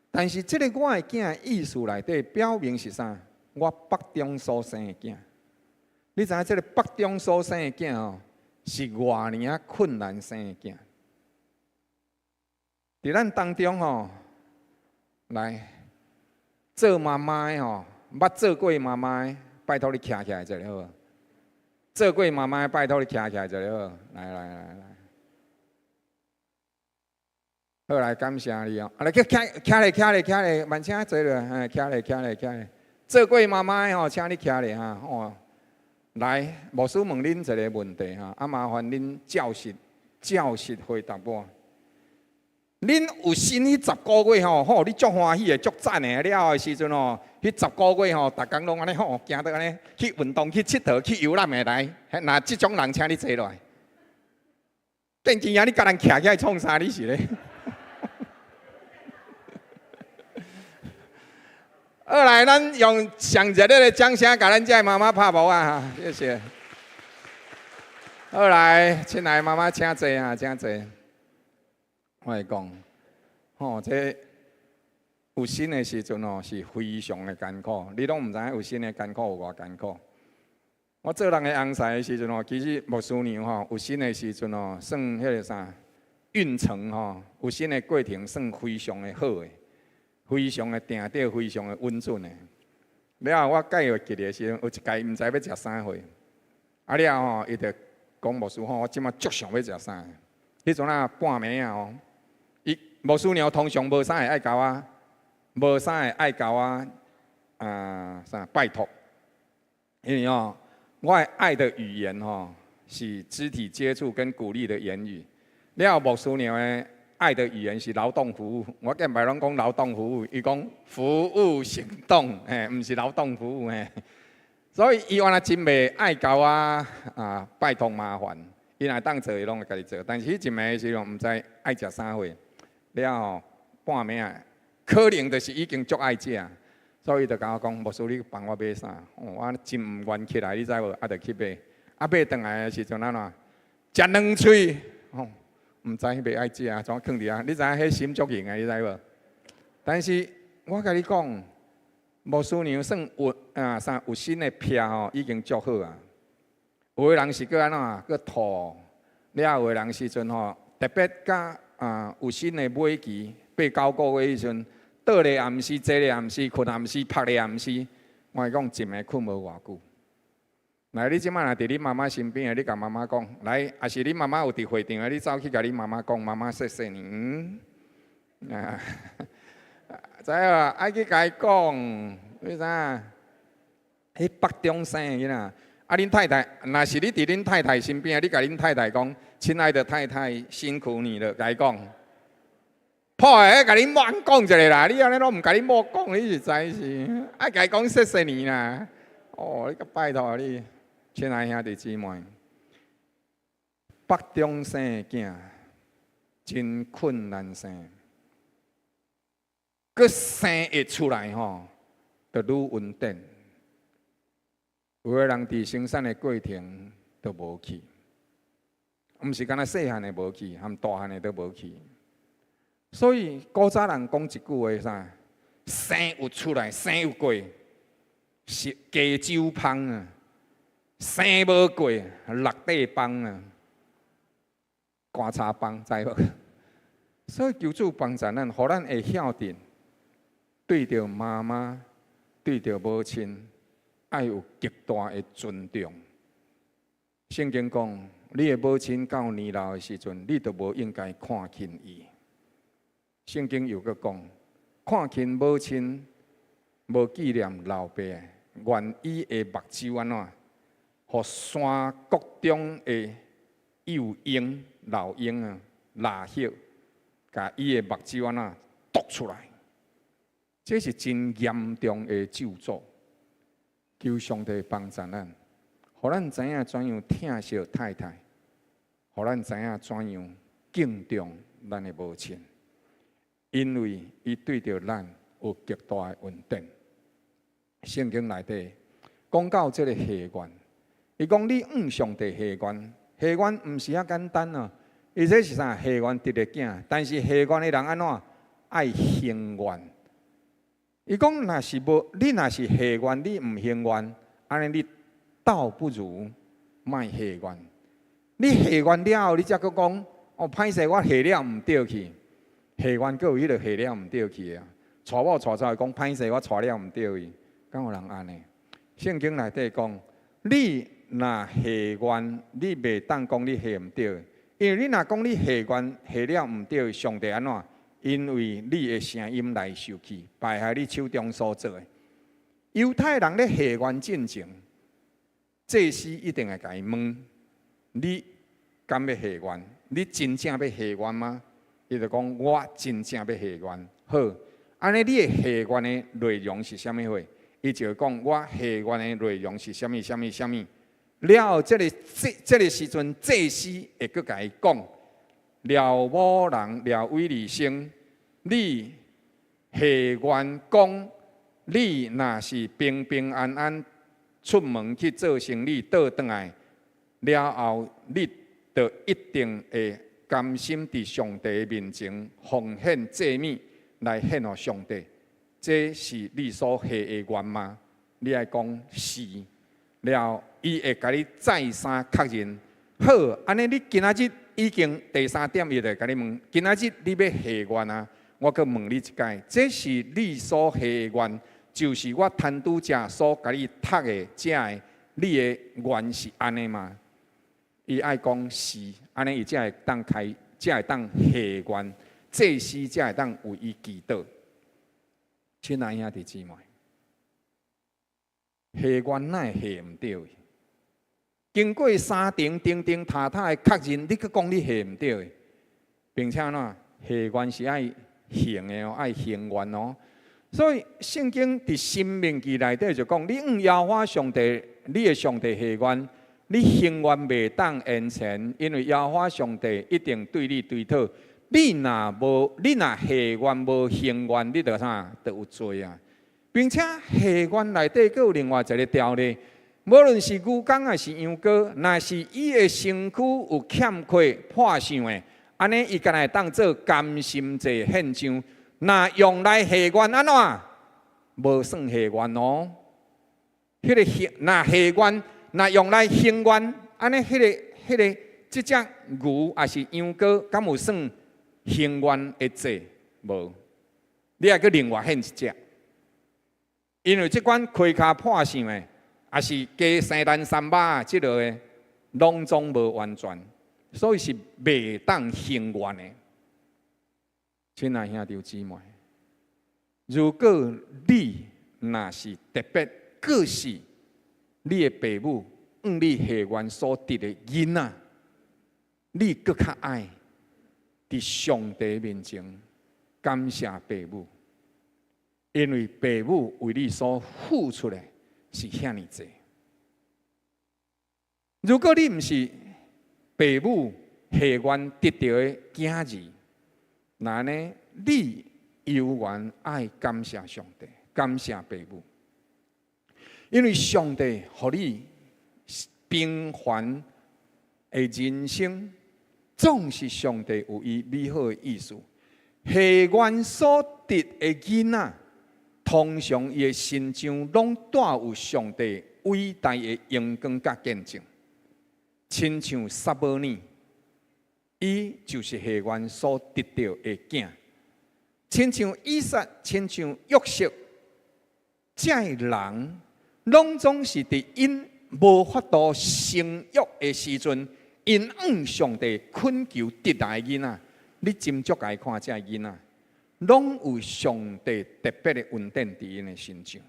但是这个我的囝意思内底表明是啥？我腹中所生的囝。你知影这个腹中所生的囝哦，是偌尼啊困难生的囝。伫咱当中吼，来做妈妈的吼，捌做过妈妈的，拜托你徛起来一下好。做过妈妈的，拜托你徛起来一下好。来。好来，感谢你哦！来，徛咧，慢请坐落，徛咧。做过妈妈的吼，请你徛咧哈哦。来，牧师问恁一个问题哈，麻烦恁照实回答我。恁有新迄10个月吼，你足欢喜的、足赞的了后的时阵吼，迄10个月吼，逐工拢安尼吼，行到安尼去运动、去佚佗、去游览的来。那即种人，请你坐落来。变今仔你甲人徛起来创啥？你是咧？好来，咱用上热烈的掌声，甲咱这妈妈拍无啊！谢谢。好来，亲爱的妈妈，请坐啊，请坐。我会讲，这有新的时阵哦，是非常的艰苦。你拢唔知影有新的艰苦有偌艰苦。我做人的翁婿的时阵哦，其实牧师娘有新的时阵哦，算迄个啥运程有新的过程，算非常的好的。非常的定定，非常的稳准的。了后，我介会记的时阵，有一届唔知要食啥货，了伊就讲牧师我即马足想要食啥。迄阵半暝啊伊牧师娘通常无啥会爱甲我，无啥会爱甲我拜托，因为我的爱的语言是肢体接触跟鼓励的言语。了后，牧师娘的爱的语言是劳动服务，我见白拢讲劳动服务，伊讲服务行动，毋是劳动服务，所以伊原来真袂爱甲我拜托麻烦，伊若当做伊拢会家己做，但是迄一暝的时阵，毋知爱食啥货，了后半暝可能就是已经足爱食，所以伊就甲我讲，牧师你帮我买啥？我真毋愿起来，你知无？就去买，买转来的时阵怎？食两喙，唔知袂爱食啊，怎囥伫啊？你知影迄心足硬的，你知无？但是我甲你讲，牧师娘算有新的票已经足好啊。有的人是搁安怎？搁吐，了有的人时阵特别甲有新的尾期8、9个月时阵，倒咧暗时、坐咧暗时、困暗时、拍咧暗时，我讲一暝困无偌久。来，你即摆若伫你妈妈身边的，你甲妈妈讲，来，也是你妈妈有伫会场的，你走去甲你妈妈讲，妈妈谢谢你。知啊？爱去甲伊讲，为啥？迄北中生的囡仔，恁太太，若是你伫恁太太身边，你甲恁太太讲，亲爱的太太，辛苦你了，甲伊讲。破的，甲恁某讲一下啦，你安尼拢毋甲恁某讲，你是知是？爱甲伊讲谢谢你啦。你个拜托你。亲爱兄弟姊妹，腹中生的囝真困难生，佮生会出来就愈稳定。有的人伫生产的过程都无去，毋是敢若细汉的无去，含大汉的都无去。所以古早人讲一句话啥？生有出来，生有过，是加州芳啊；生无过，落地芳啊，观察芳，知无？所以求主帮助咱，互咱会晓得对着妈妈、对着母亲，爱有极大的尊重。圣经讲，你的母亲到年老的时阵，你都无应该看轻伊。圣经又搁讲，看轻母亲，无纪念老爸，愿伊的目睭安怎，互山谷中的幼鹰、老鹰啊，拉血，甲伊的目睭安怎夺出来。这是真严重的咒诅。求上帝帮助咱，互咱知影怎样疼惜太太，互咱知影怎样敬重咱的母亲。因为伊对着咱有极大的恩典。圣经内底讲到这个下愿，伊讲你上帝下愿，下愿毋是遐简单啊！伊这是啥？下愿得个囝，但是下愿的人安怎？爱行愿。伊讲若是无，你若是下愿，你毋行愿，安尼你倒不如莫下愿。你下愿了后，你才阁讲哦，歹势我下了毋对去。下愿阁有迄个下了毋对去啊！娶某娶走讲歹势，我娶了毋对去，敢有人安尼？圣经内底讲，你若下愿，你袂当讲你下毋对，因为你若讲你下愿下了毋对，上帝安怎？因为你的声音来受气，败害你手中所做的。犹太人咧下愿进前，祭司一定会甲伊问：你敢要下愿？你真正要下愿吗？伊就讲：我真正要下愿。好，安尼你的下愿的内容是啥物货？伊就讲：我下愿的内容是啥物？了后，这个时阵，祭司会阁甲伊讲：廖某人廖伟利生，你下愿讲，你若是平平安安出门去做生意，倒转来了后，你就一定会甘心伫上帝面前奉献祭物来献予上帝。这是你所下的愿吗？你爱讲是。了，伊会甲你再三确认。好，安尼你今仔日已经第3点，伊就甲你问：今仔日你要下愿啊？我阁问你一解，这是你所下的愿，就是我摊拄者所甲你读的这个，你的愿是安尼吗？伊爱讲是，安尼伊才会当开，才会当下愿，祭司才会当为伊祈祷。亲爱兄弟姊妹。下愿哪会下毋对？经过3层钉钉塔塔的确认，你阁讲你下毋对，并且呢，下愿是爱行的哦，爱行愿哦。所以圣经伫申命记内底就讲：你耶和华上帝，你的上帝下愿，你行愿袂当延前，因为耶和华上帝一定对你追讨。你若下愿无行愿，你就啥？就有罪啊！并且下愿内底阁有另外一个条例，无论是牛公还是羊羔，若是伊的身躯有欠缺破相的，安尼伊敢会当做甘心祭献上，若用来下愿安怎？无算下愿哦。迄个若下愿，若用来行愿，安尼迄个即只牛还是羊羔，敢有算行愿的祭？无，你还阁另外献一只。因为即款盔骹破相的，也是加生蛋3肉即落的，拢总无完全，所以是袂当行愿的。亲爱兄弟姊妹，如果你若是特别，佫是你的父母你下愿所得的囡仔，你佫较爱伫上帝面前感谢父母。因为父母为你所付出的是遐尼多。如果你毋是父母下愿得到的囝儿，那呢，你犹原爱感谢上帝，感谢父母，因为上帝予你平凡的人生总是上帝有伊美好的意思。下愿所得的囡仔，通常伊的心上拢带有上帝伟大的荣光甲见证，亲像撒母耳，伊就是下愿所得到的囝；亲像以撒，亲像约瑟，这人拢总是伫因无法度生育的时阵，因向上帝恳求得来的囡仔。你斟酌来看，这囡仔拢有上帝特别的恩典伫因的身上。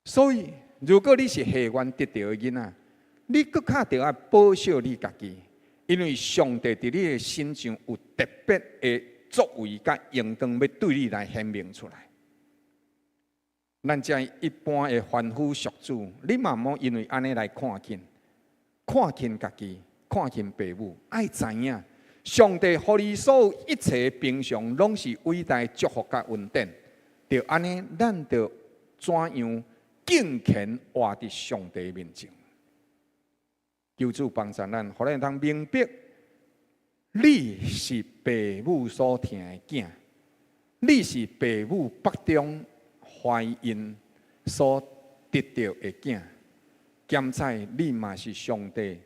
所以，如果你是下愿得到的囡仔，你更加着要保守你家己，因为上帝伫你的身上有特别的作为甲荣光，要对你来显明出来。咱这一般的凡夫俗子，你嘛莫因为安尼来看轻家己，看轻父母，爱知影。上帝予你所有一切平常，拢是伟大祝福甲恩典。就安尼，咱就怎样敬虔活伫上帝面前？求主帮助咱，互咱通明白，你是父母所疼的囝，你是父母腹中怀孕所得到的囝，兼在你嘛是上帝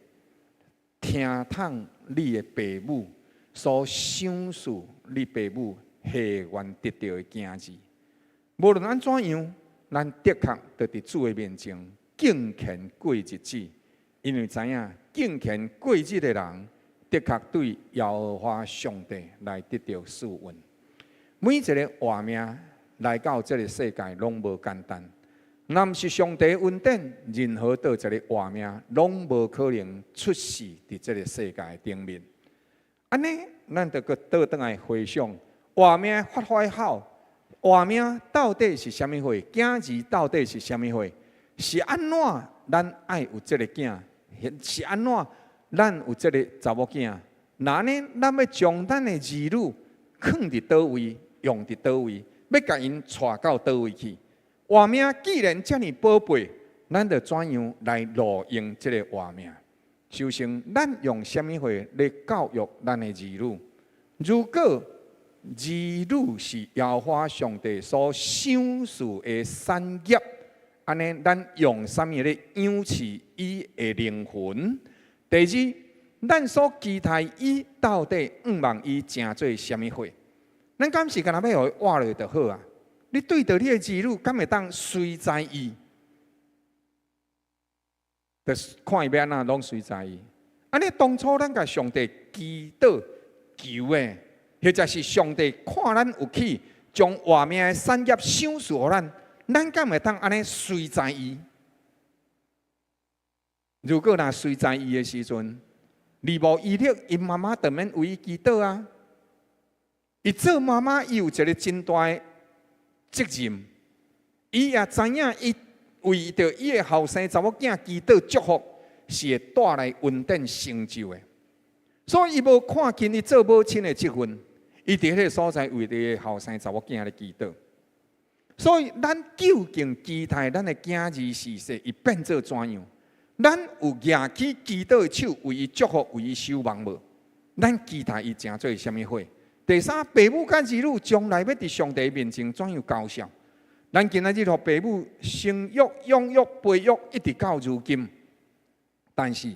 听痛你的父母所赏赐你父母下愿得到的囝子。无论安怎样，咱的确要伫主的面前敬虔过日子，因为知影敬虔过日的人，的确对耶和华上帝来得到赐恩。每一个活命来到这个世界，拢无简单。若毋是上帝恩典，任何倒一个活命，拢无可能出世伫这个世界顶面。安尼，咱就搁倒转来回想，活命发挥好，活命到底是虾米货？囝子到底是虾米货？是安怎？咱爱有这个囝，是安怎？咱有这个查某囝？那呢？咱要将咱的儿女放伫倒位，用伫倒位？要甲因带到倒位去？活命既然遮尔宝贝，咱就怎样来路用这个活命？首先，咱用什么话来教育咱的儿女？如果儿女是耶和华上帝所赏赐的产业，安尼咱用什么来养饲伊的灵魂？第二，咱所期待伊到底望伊成做什么货？咱敢是干那要互伊活落就好啊？你对着你的儿女，敢会当随在意？就是看伊要安怎，拢随在意。安尼当初咱甲上帝祈祷求的，或者是上帝看咱有去，将活命的产业赏赐予咱，咱敢会当安尼随在意？如果若随在意的时阵，二无伊力，因妈妈就免为伊祈祷啊。伊做妈妈，伊有一个真大的责任，伊也知影，伊为着伊的后生查某囝祈祷祝福，是会带来稳定成就的。所以伊无看轻伊做母亲的职分，伊伫迄个所在为着后生查某囝咧祈祷。所以咱究竟期待咱的囝儿时势，伊变做怎样？咱有举起祈祷的手，为伊祝福，为伊守望无？咱期待伊成做什么货？第三，父母甲儿女将来要伫上帝面前怎样交涉？咱今仔日互父母生育、养育、培育，一直到如今。但是，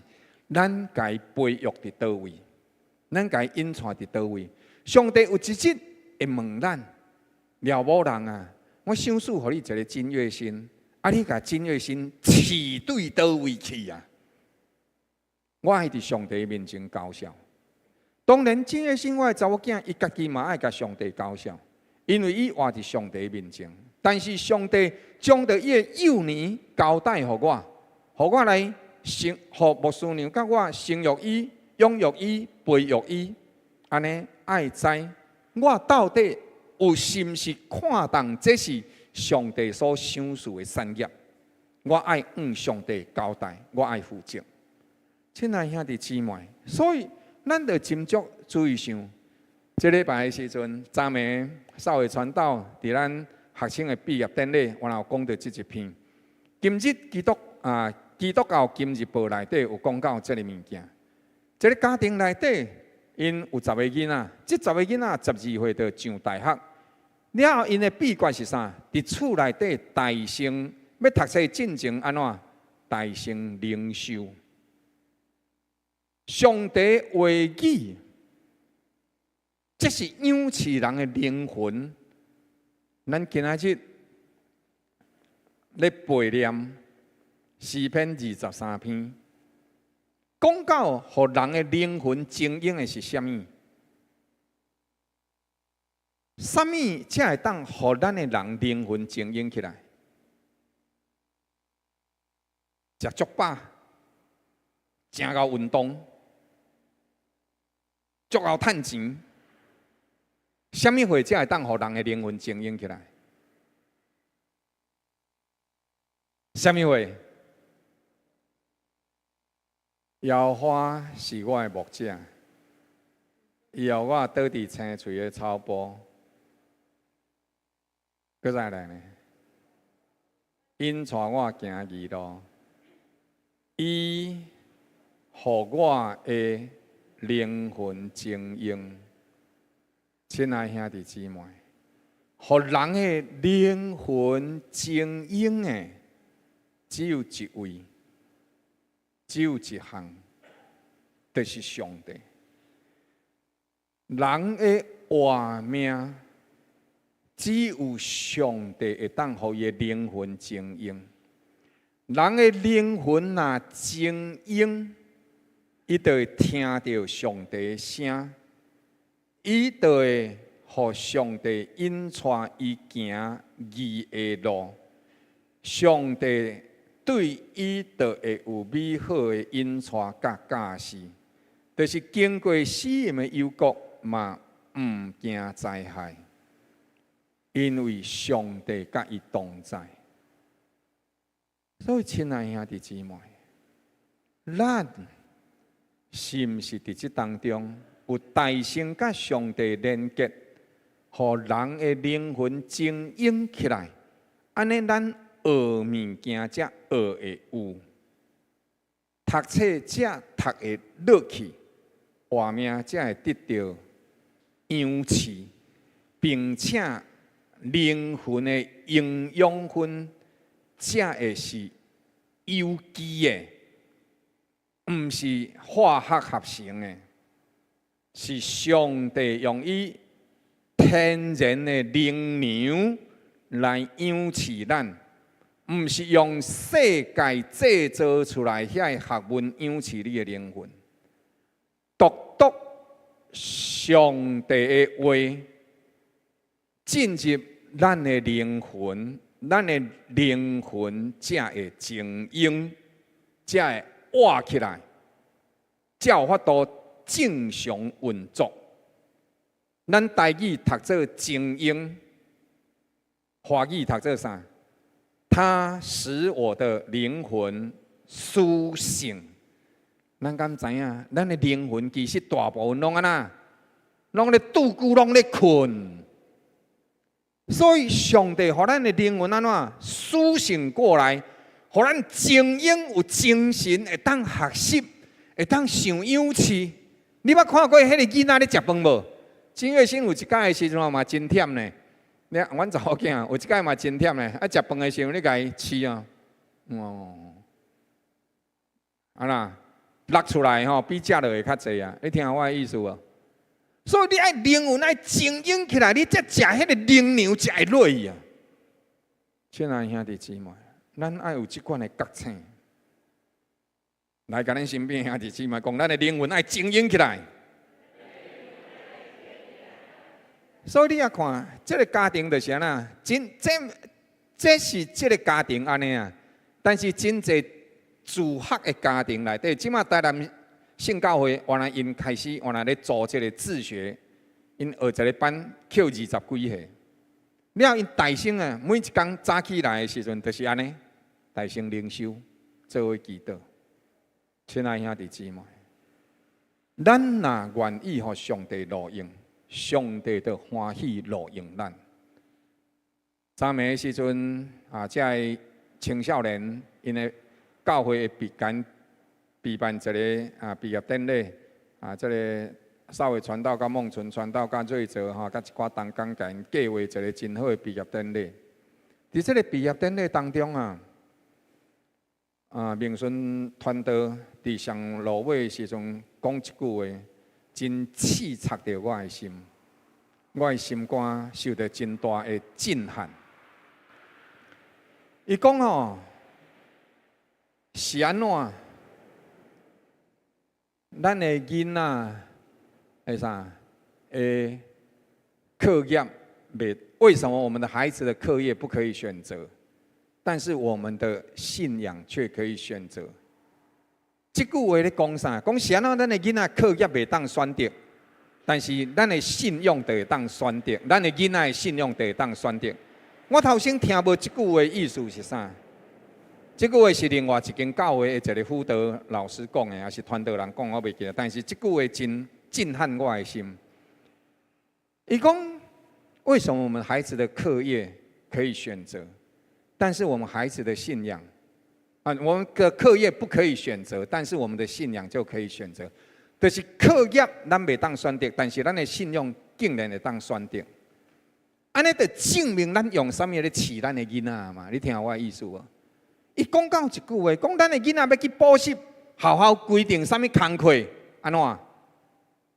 咱该培育伫倒位？咱该引带伫倒位？上帝有一日会问咱：了无人啊，我赏赐互你一个真月心，啊，你甲真月心饲对倒位去啊？我爱伫上帝面前交涉。当然，真月心我的查某囝，伊家己嘛爱甲上帝交涉，因为伊活伫上帝面前。但是上帝将着伊的幼年交代互我来互牧师娘甲我生育伊、养育伊、培育伊，安尼爱知我到底有是毋是看重这是上帝所赏赐的产业？我爱向上帝交代，我爱负责。亲爱兄弟姊妹，所以咱着斟酌注意想，这礼拜的时阵，昨暝少会传道伫咱学生的毕业典礼，我有讲到这一篇。今日基督教今日报内底有讲到这个物件。这个家庭内底，因有10个囡仔，这10个囡仔12岁就上大学。了后，因的秘诀是啥？伫厝内底大声要读书进前安怎？大声领受上帝话语，这是养饲人的灵魂。咱今仔日咧背念诗篇23篇，讲到互人的灵魂精英的是啥物？啥物才会当互咱的人灵魂精英起来？食足饱，正够运动，足够趁钱。啥物会才会当互人的灵魂精英起来？啥物会？耶和华是我的牧者，伊互我倒伫青翠的草坡。搁再来呢？因带我行义路，伊互我的灵魂精英。亲爱兄弟姊妹，互人的灵魂精英的，只有一位，只有一项，就是上帝。人的活命，只有上帝会当互伊的灵魂精英。人的灵魂若精英，伊就会听到上帝的声。伊就会互上帝引带伊行义的路，上帝对伊就会有美好的引带甲教示，就是经过死荫的幽谷嘛，毋惊灾害，因为上帝甲伊同在。所以，亲爱兄弟姊妹，咱是毋是伫这当中？有大声甲上帝连结，互人的灵魂精英起来，安尼咱学物件才学会有，读册才读会落去，活命才会得到养饲，并且灵魂的营养分才会是有机的，毋是化学合成的。是上帝用伊天然的灵粮来养饲咱，毋是用世界制造出来遐学问养饲你的灵魂。独独上帝的话进入咱的灵魂，咱的灵魂才会精英，才会活起来，才有法度正常运作。咱台语读做精英，华语读做啥？它使我的灵魂苏醒。咱敢知影？咱的灵魂其实大部分拢安那，拢咧拄久，拢咧困。所以上帝互咱的灵魂安怎苏醒过来，互咱精英有精神，会当学习，会当想养饲。你捌看过迄个囡仔咧食饭无？正月先有一届的时阵嘛真忝呢。阮查某囝有一届嘛真忝呢，啊食饭的时候你甲伊饲啊，啊啦，落出来吼比食落会较济啊。你听我的意思无？所以你爱灵魂爱精英起来，你才食迄个灵粮才会落去啊。亲爱兄弟姊妹，咱爱有即款的觉醒。来，甲咱身边兄弟姊妹讲，咱的灵魂爱精英起来。所以你也看，这个家庭就是安那，这是这个家庭安尼啊。但是真侪自学的家庭内底，即马台南圣教会原来因开始原来咧做这个自学，因学一个班扣20几岁。了因大声啊，每一天早起来的时阵，就是安尼，大声灵修，做伙祈祷。亲爱兄弟姊妹，咱若愿意互上帝录用，上帝就欢喜录用咱。昨暝的时阵啊，这个青少年因为教会会办一个毕业典礼，这个少伟传道、甲孟纯传道、甲瑞泽甲一寡同工，甲因计划一个真好的毕业典礼。伫这个毕业典礼当中明顺传道伫上落尾的时阵讲一句话，真刺插着我的心，我的心肝受到真大的震撼。伊讲是安怎？咱的囡仔会啥？课业为什么我们的孩子的课业不可以选择？但是我们的信仰却可以选择。这句话咧讲啥？讲是安怎？咱的囡仔课业袂当选择，但是咱的信用就会当选择。咱的囡仔的信用就会当选择。我头先听无这句话意思是啥？这句话是另外一间教会的一个辅导老师讲的，还是传道人讲？我袂记得。但是这句话真震撼我的心。伊讲，为什么我们孩子的课业可以选择，但是我们孩子的信仰，我们的课业不可以选择，但是我们的信仰就可以选择。就是课业咱袂当选择，但是咱的信用竟然会当选择。安尼就证明咱用啥物咧饲咱的囡仔嘛？你听我的意思无？伊讲到一句话，讲咱的囡仔要去补习，好好规定啥物工课，安怎？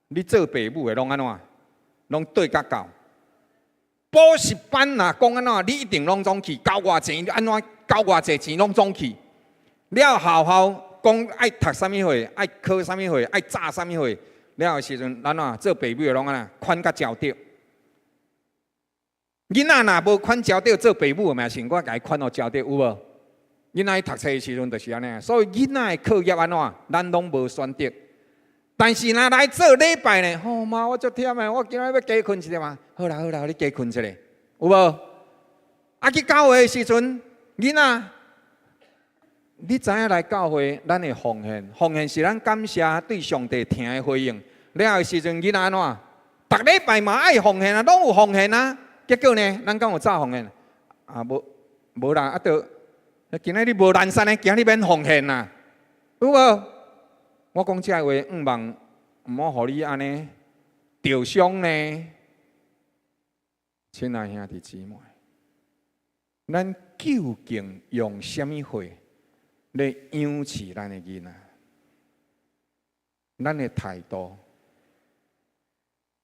你做爸母的拢安怎？拢对甲到。补习班若讲安怎，你一定拢总去，交偌钱安怎？交偌济钱拢总去。了好好讲爱读啥物货，爱考啥物货，爱炸啥物货。了的时阵，咱做爸母的拢安怎？款甲照着。囡仔若无款照着做爸母的，嘛是我甲伊款互照着有无？囡仔读册的时阵就是安尼，所以囡仔的课业安怎，咱拢无选择。但是若来做礼拜呢，妈，我足忝的，我今仔要加困一下嘛。好啦，你加困一下，有无？去教会的时阵，囡仔，你知影来教会，咱的奉献，奉献是咱感谢对上帝听的回应。了的时阵，囡仔安怎？逐礼拜嘛爱奉献啊，拢有奉献啊。结果呢，咱敢有早奉献？无啦，今仔日无难产的，今日免奉献啦，有无？我讲这话，毋好互你安尼受伤呢。亲爱兄弟姊妹，咱究竟用什么话来养饲咱的囡仔？咱的态度，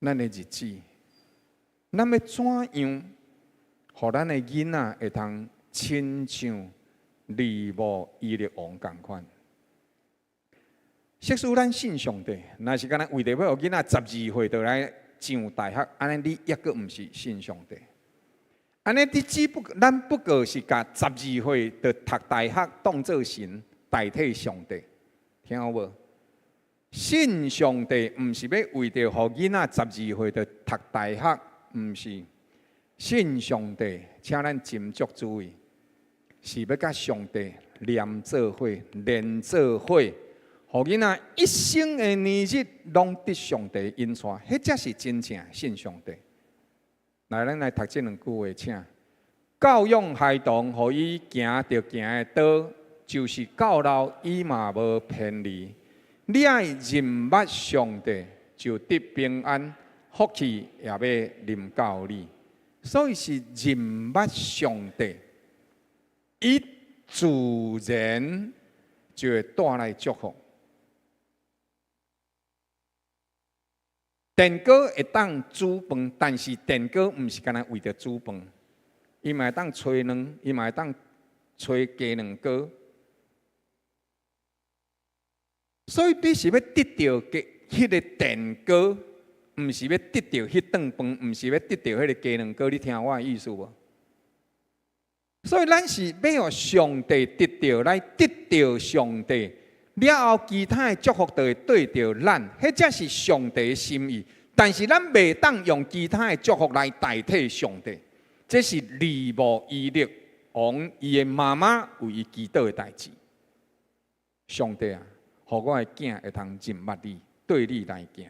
咱的日子，咱要怎样，互咱的囡仔会通亲像利慕伊勒王同款？即使咱信上帝，若是敢若为着要囡仔12岁就来上大学，安尼你抑阁毋是信上帝。安尼你咱不过是甲12岁就读大学当作神代替上帝，听好无？信上帝毋是要为着互囡仔12岁就读大学，毋是。信上帝，请咱斟酌注意，是要甲上帝连做伙，连做伙。互囡仔一生的年日拢得上帝恩赐，迄才是真正信上帝。来，咱来读这两句话，请教养孩童，互伊行着行的道，就是教老伊嘛无偏离。你爱认捌上帝，就得平安，福气也要临到你。所以是认捌上帝，伊自然就会带来祝福。电锅会当煮饭，但是电锅毋是干那为着煮饭，伊嘛会当吹卵，伊嘛会当吹鸡卵糕。所以你是要得到迄个电锅，毋是要得到迄顿饭，毋是要得到迄个鸡卵糕。你听我的意思无？所以咱是要互上帝得到，来得到上帝。了后，其他的祝福就会对着咱，迄才是上帝的心意。但是咱袂当用其他的祝福来代替上帝，这是利慕伊勒王伊的妈妈为伊祈祷的代志。上帝啊，互我的囝会通认捌你，对你来行。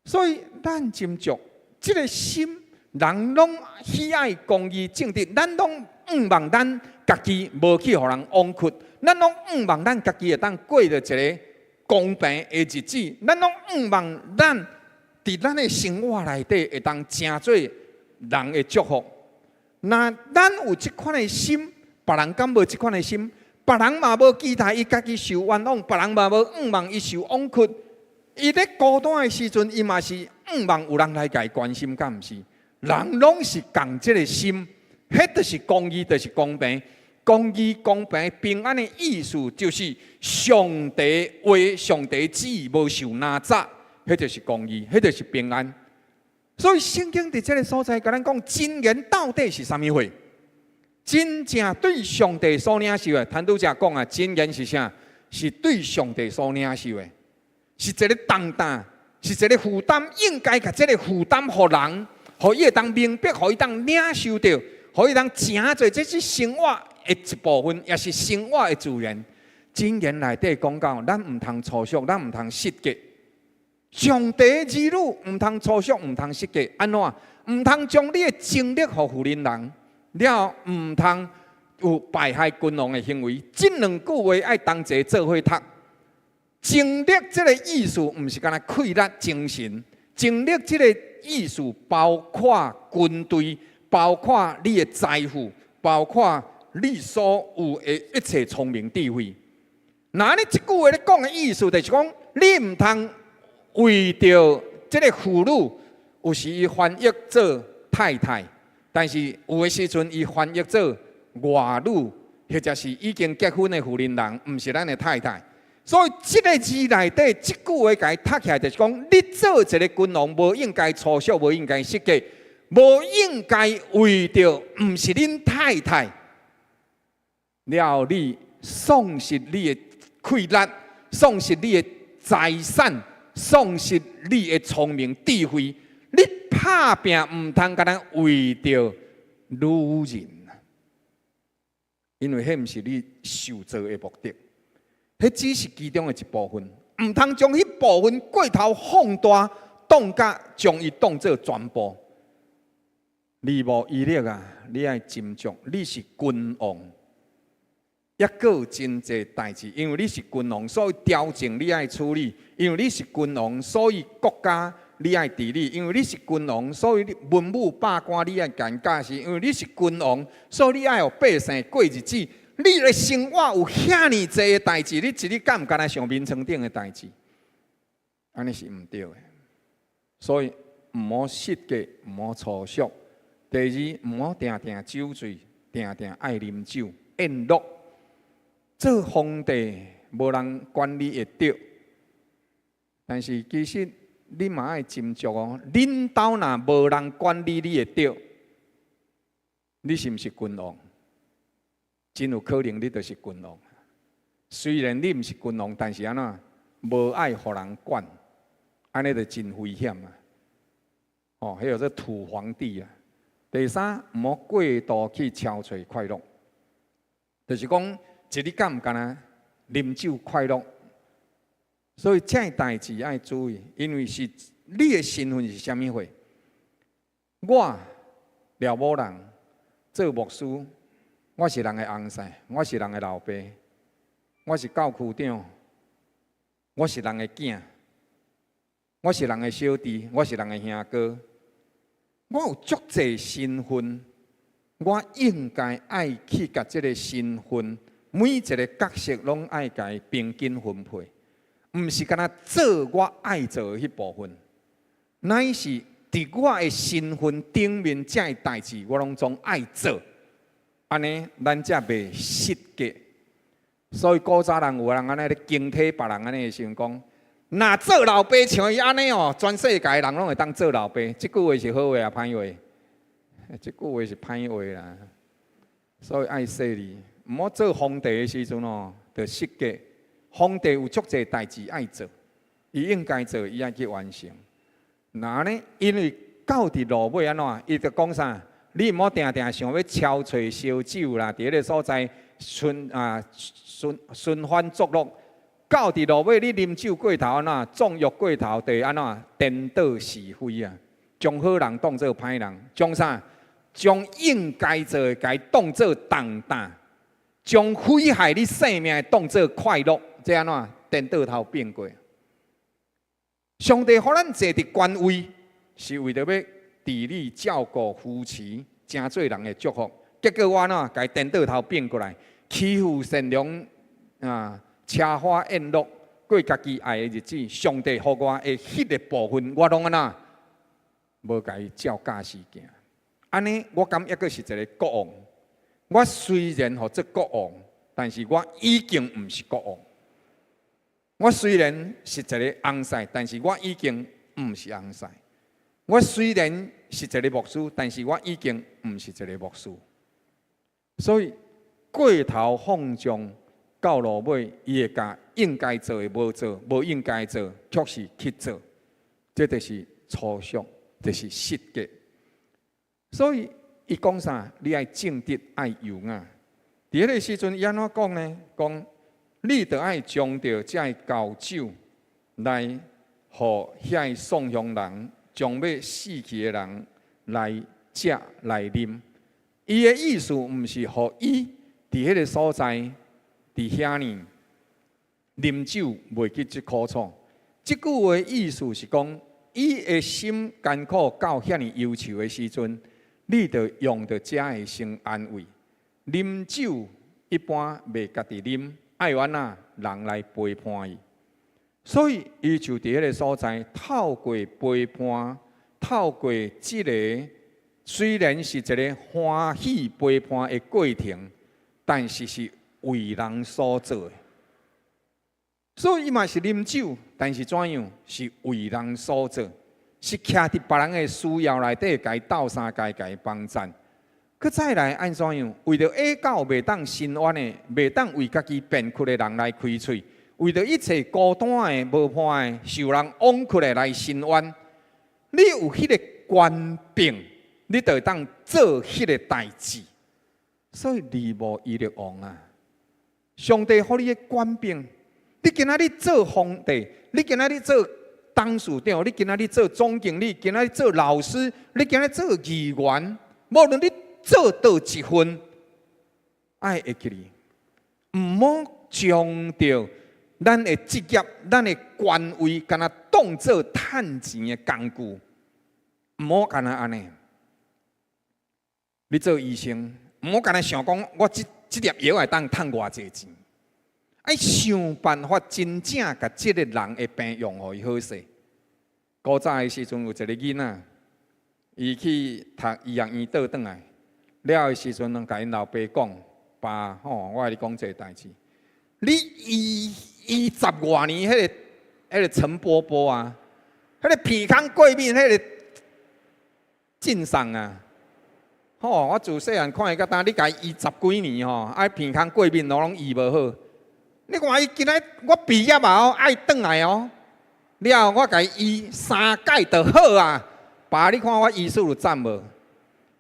所以咱斟酌这个心，人拢喜爱公义正直，咱拢毋望咱家己无去互人枉屈。咱拢毋望咱家己会当过着一个公平的日子，咱拢毋望咱伫咱的生活内底会当成做人的祝福。那咱有这款的心，别人敢无这款的心？别人嘛无期待伊家己受冤枉，别人嘛无毋望伊受委屈。伊咧孤单的时阵，伊嘛是毋望有人来甲伊关心，敢毋是？人拢是共这个心，迄就是公义，就是公平。公义、公平、平安的意思，就是上帝话、上帝旨意无受哪吒，迄就是公义，迄就是平安。所以圣经伫这个所在，甲咱讲真言到底是啥物货？真正对上帝所领受的，谭拄则讲啊，真言是啥？是对上帝所领受的，是一个重担，是一个负担，应该甲这个负担互人，互伊会当明白，互伊当领受到，互伊当诚做，这是生活的一部分，也是生活的自然。真言内底讲到，咱毋通粗俗，咱毋通失格。上帝的儿女毋通粗俗，毋通失格，安怎？毋通将你的精力互妇人人，了毋通有败害君王的行为。这两句话爱同齐做伙读。精力这个意思，毋是干那溃烂精神。精力这个意思，包括军队，包括你的财富，包括你所有的一切聪明智慧。那你这句话咧讲的意思，就是讲你毋通为着这个妇女，有时伊翻译做太太，但是有的时阵伊翻译做外女，或者是已经结婚的妇人人，毋是咱的太太。所以这个字内底，这句话甲伊读起来，就是讲你做一个君王，无应该粗俗，无应该失格，无应该为着毋是恁太太，了你丧失你的快乐，丧失你的财产，丧失你的聪明智慧。你拍拼毋通甲咱为着女人，因为迄毋是你受造的目的，迄只是其中的一部分，毋通将迄部分过头放大，当甲将伊当作全部。二无一力啊！你爱斟酌，你是君王。抑阁有真济代志，因为你是君王，所以朝政你爱处理；因为你是君王，所以国家你爱治理；因为你是君王，所以文武百官你爱干驾驶；因为你是君王，所以你爱互百姓过日子。你的生活有遐尼济的代志，你一日敢毋敢来想眠床顶的代志？安尼是毋对的。所以毋好失格，毋好粗俗。第二，毋好定定酒醉，定定爱啉酒、宴乐。做皇帝无人管你会着，但是其实你嘛爱斟酌哦。领导若无人管你，你会着，你是毋是君王？真有可能你就是君王。虽然你毋是君王，但是安怎无爱互人管，安尼就真危险啊！哦，迄个做土皇帝啊。第三，毋好过度去敲找快乐，就是讲。一日敢毋敢啊？啉酒快乐，所以这代志爱注意，因为是你的身份是啥物货？我廖某人做牧师，我是人的翁婿，我是人的老爸，我是教区长，我是人的囝，我是人的小弟，我是人的兄哥，我有足济身份，我应该爱去甲这个身份。每一个角色拢爱甲伊平均分配，毋是干那做我爱做的迄部分，乃是伫我的身份顶面这的代志，我拢总爱做。安尼，咱才袂失格。所以古早人有人安尼咧警惕别人安尼的时阵讲，若做老爸像伊安尼哦，全世界的人拢会当做老爸。即句话是好话啊，歹话？即句话是歹话啦。所以爱说你。毋好做皇帝的时阵哦，就失格。皇帝有足济代志爱做，伊应该做，伊爱去完成。那呢？因为到伫落尾安怎？伊就讲啥？你毋好定定想要敲找烧酒啦，伫迄个所在循环作乐。到伫落尾，你啉酒过头安怎？纵欲过头，就安怎？颠倒是非啊！将好人当作歹人，将啥？将应该做的该当作重担。将危害你生命当作快乐，这安怎颠倒头变过。上帝互咱坐伫官位，是为着要治理照顾扶持真侪人的祝福。结果我哪甲伊颠倒头变过来，欺负善良车花宴乐，过家己爱的日子。上帝互我的迄个部分，我拢无甲伊照假时行。安尼，我感觉是一个国王。我虽然互做国王，但是我已经毋是国王。我虽然是一个翁婿，但是我已经毋是翁婿。我虽然是一个牧师，但是我已经毋是一个牧师。所以过头放纵到落尾，伊会甲应该做的无做，无应该做却是去做，这就是粗俗，就是失格。所以伊讲啥？你爱正直，爱优雅。伫迄个时阵，伊安怎讲呢？讲你着爱将着这高酒来，互遐送香人，将要死去的人来食来啉。伊的意思毋是互伊伫迄个所在，伫遐呢啉酒袂去即苦楚。即句话的意思是讲，伊的心艰苦到遐尼忧愁的时阵，你着用着遮的先安慰。啉酒一般袂家己啉，爱玩人来陪伴伊。所以伊就伫迄个所在，透过陪伴，透过即个。虽然是一个欢喜陪伴的过程，但是是为人所做的。所以伊嘛是啉酒，但是怎样是为人所做？是徛伫别人的需要内底，甲伊斗相共，甲伊帮衬。佮再来按怎样？为着下到袂当伸冤的，袂当为家己辩屈的人来开喙，为着一切孤单的、无伴的、受人枉屈的来伸冤。你有迄个权柄。你就会当做迄个代志，所以利无伊力王啊！上帝予你的权柄，你今仔日做皇帝，你今仔日做董事长，你今仔日做总经理，今仔日做老师，你今仔日做议员，无论你做倒一份，爱会记你，毋好将着咱的职业、咱的官位，敢若当做趁钱的工具，毋好敢若安尼。你做医生，毋好干那想讲，我这粒药会当趁偌济钱，爱想办法真正甲这个人的病用互伊好势。古早的时阵有一个囡仔，伊去读医学院倒转来，了的时阵，甲因老爸讲：“爸，我甲你讲一个代志，你医10多年，迄个陈伯伯啊，迄个鼻孔过敏，迄个晋上啊。”我自细汉看伊到呾，你甲伊10几年鼻孔过敏拢医无好。你看伊今仔我毕业爱转来了我甲伊医3届就好啊。爸，你看我医术有赞无？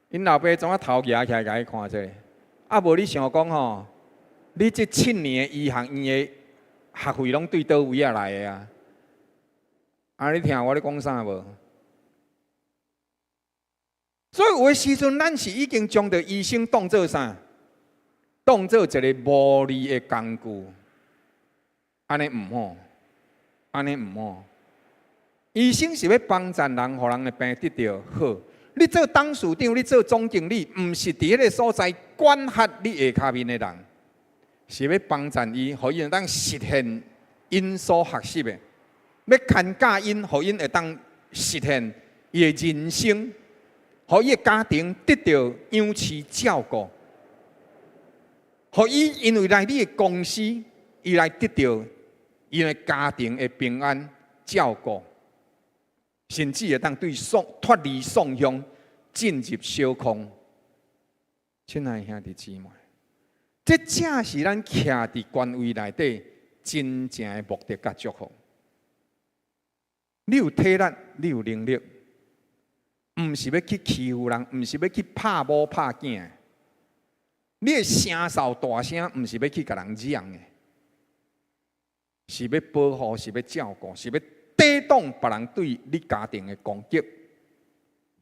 因老爸怎啊头举起来甲伊看者？无你想讲你这7年的医学院的学费拢对倒位来的啊？你听我咧讲啥无？所以有的时阵，咱是已经将着医生当作啥？当作一个无利的工具，安尼毋好，安尼毋好。医生是要帮助人，互人的病得到好。你做董事长，你做总经理，毋是伫迄个所在管辖你下骹面的人，是要帮助伊，互伊会当实现因所学习的，要牵教因，互因会当实现伊的人生。互伊的家庭得到养饲照顾，互伊因为来你的公司，伊来得到因的家庭的平安照顾，甚至会当对脱离丧乡，进入小康。亲爱的兄弟姊妹，这正是咱徛伫官位内底真正的目的甲祝福。你有体力，你有能力。毋是要去欺负人，毋是要去拍某拍囝。你的声哨大声，毋是要去甲人嚷的，是要保护，是要照顾，是要抵挡别人对你家庭的攻击。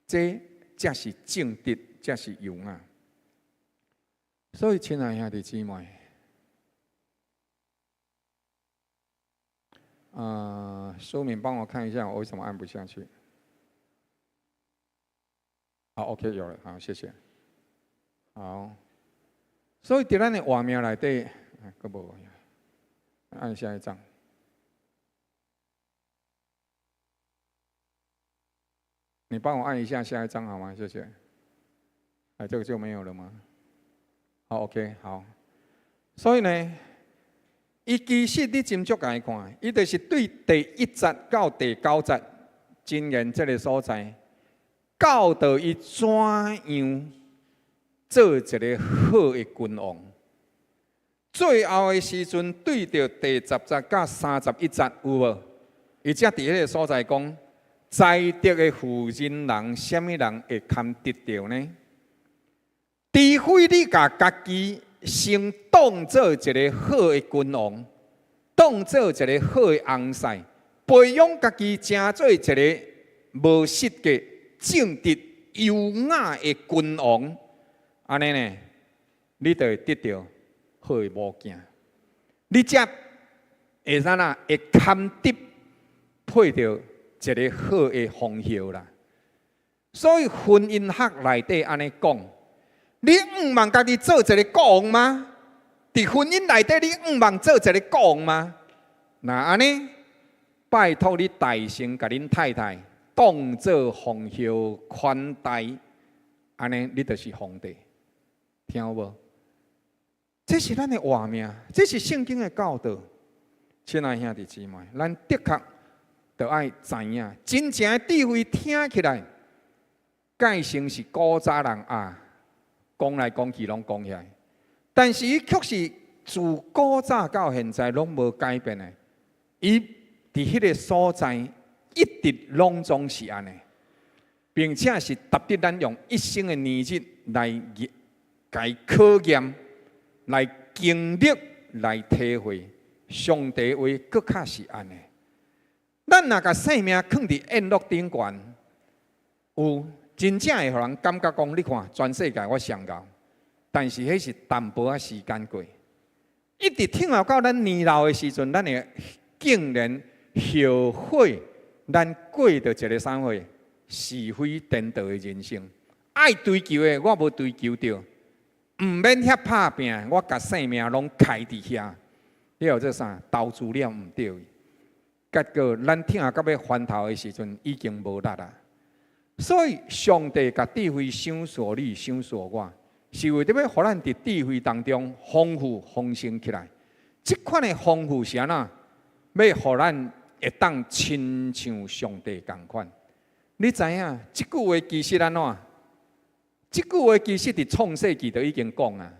这才是正直，才是优雅。所以，亲爱兄弟姊妹，书敏帮我看一下，我为什么按不下去？好 ，OK， 有了，好，谢谢。好，所以在咱的画面内底，搁无，按下一张。你帮我按一下下一张好吗？谢谢。这个就没有了吗？好 ，OK， 好。所以呢，伊其实你斟酌来看，伊就是对第1节到第9节箴言这个所在，教导伊怎样做一个好的君王。最后的时阵，对着第10节到31节有无？伊才伫迄个所在讲。在德的妇人人，什么人会堪得着呢？除非你把家己先当做一个好的君王，当做一个好的翁婿，培养家己成做一个无失的、正直、优雅的君王，安尼呢，你就会得到好的物件，你才会怎啦？会堪得配着。一个好的风hiệu啦，所以婚姻学内底安尼讲，你毋望家己做一个国王吗？伫婚姻内底，你毋望做一个国王吗？那安尼，拜托你大声甲恁太太当做风hiệu款待，安尼你就是皇帝，听有无？这是咱的画面，这是圣经的教导。亲爱兄弟姊妹，咱的确。就爱知影，真正的智慧听起来，介成是古早人讲来讲去拢讲起来，但是伊却是自古早到现在拢无改变的。伊伫迄个所在一直拢总是安尼，并且是特别咱用一生的年日来考验、来经历、来体会上帝话，搁较是安尼。咱若甲生命放伫宴乐顶悬，有真正会互人感觉讲，你看全世界我上高，但是迄是淡薄仔时间过，一直听到咱年老的时阵，咱会竟然后悔，咱过着一个啥货是非颠倒的人生。爱追求的我无追求到，毋免遐拍拼，我甲生命拢开伫遐，你有这啥投资了毋对？结果，咱听到要翻头的时阵，已经无力啦。所以，上帝甲智慧赏赐你，赏赐我，是为着要互咱伫智慧当中丰富丰盛起来。这款的丰富是安怎？要互咱会当亲像上帝同款。你知影？这句话其实安怎？这句话其实伫创世纪就已经讲啊。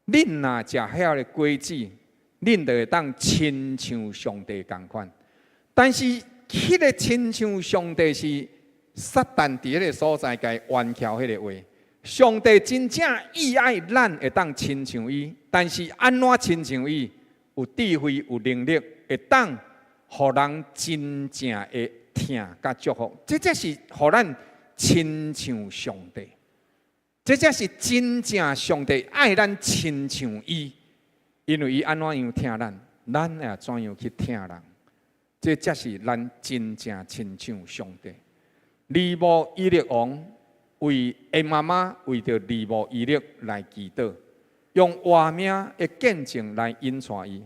恁若食遐个果子，恁就会当亲像上帝同款。但是，迄个亲像上帝是撒旦伫迄个所在界玩巧迄个话，上帝真正意爱咱会当亲像伊，但是安怎亲像伊？有智慧、有能力，会当互人真正会听甲祝福。这才是互咱亲像上帝，这才是真正上帝爱咱亲像伊，因为伊安怎样听咱，咱也怎样去听人。这才是咱真正亲像上帝。利慕以勒王为的妈妈为着利慕以勒来祈祷，用活命的见证来引带伊，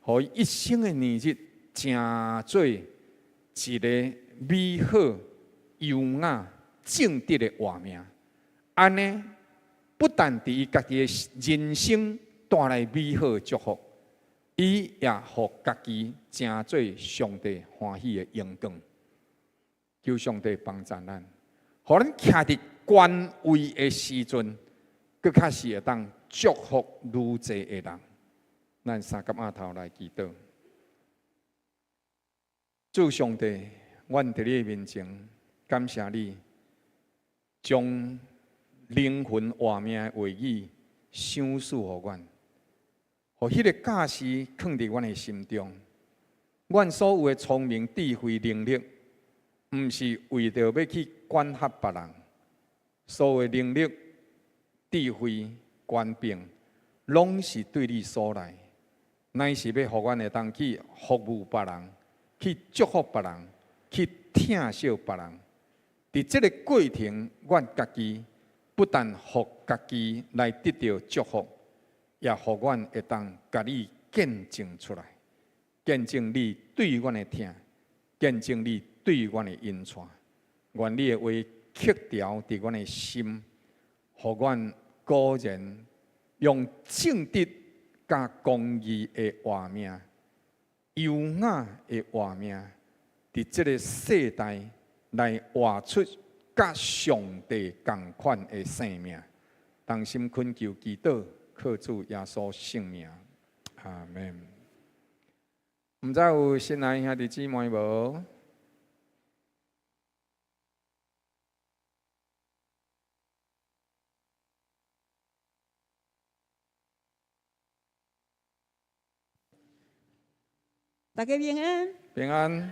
互伊一生的年日成做一个美好、优雅、正直的活命。安尼不但伫伊家己的人生带来美好的祝福。伊也互家己成做上帝欢喜的荣光，求上帝帮助咱，互咱徛伫官位的时阵，更较是会当祝福愈济的人。咱三甲额头来祈祷，主上帝，阮伫你面前感谢你，将灵魂活命的话语赏赐互阮。互迄个假释放伫阮的心中，阮所有的聪明、智慧、能力，毋是为着要去管辖别人，所有的能力、智慧、权柄，拢是对你所来，乃是要互阮会当去服务别人，去祝福别人，去疼惜别人。伫这个过程，我家己不但互家己来得到祝福，也互阮会当甲你见证出来，见证你对阮的疼，见证你对阮的恩宠。愿你的话刻条伫阮的心，互阮个人用正直甲公义的活命、优雅的活命，伫这个世代来活出甲上帝同款的生命。同心恳求祈祷，靠主耶稣圣名，阿门。毋知有新来兄弟姊妹无？大家平安。平安。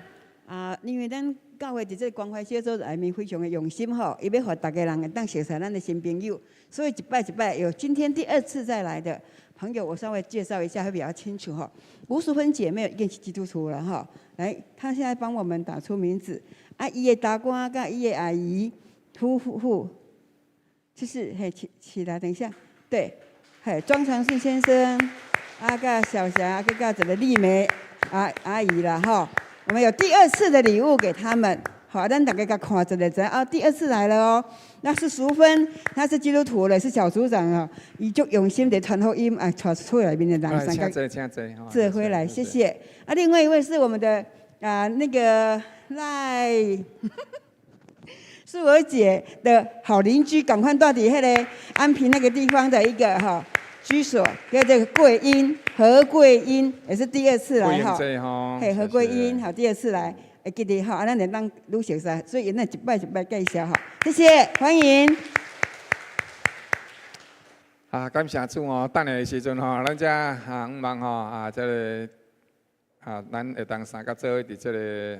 因为咱教会伫这关怀小组内面非常的用心吼，伊要互大家人会当熟悉咱的新朋友，所以一拜一拜有今天第2次再来的朋友，我稍微介绍一下会比较清楚哈。吴淑芬姐妹已经是基督徒了哈，来，她现在帮我们打出名字。伊的大官甲伊的阿姨夫妇，就是起来，等一下，对，庄长顺先生，甲小霞，甲这个丽梅阿姨啦哈。我们有第2次的礼物给他们，好，咱大家甲看着就知第2次来了哦。那是淑芬，她是基督徒了，是小组长啊，伊就用心地传福音传出来面的人三个这回来，谢谢。另外一位是我们的那个赖，是我姐的好邻居，赶快到底安平那个地方的一个居所，叫做桂英，何桂英也是第2次来哈，何桂英好，第2次来，记得哈，咱能当愈熟悉，所以那一拜一拜介绍哈，谢谢，欢迎。感谢主哦，等下的时阵吼，咱遮毋忙吼这个咱会当三甲做伙伫这个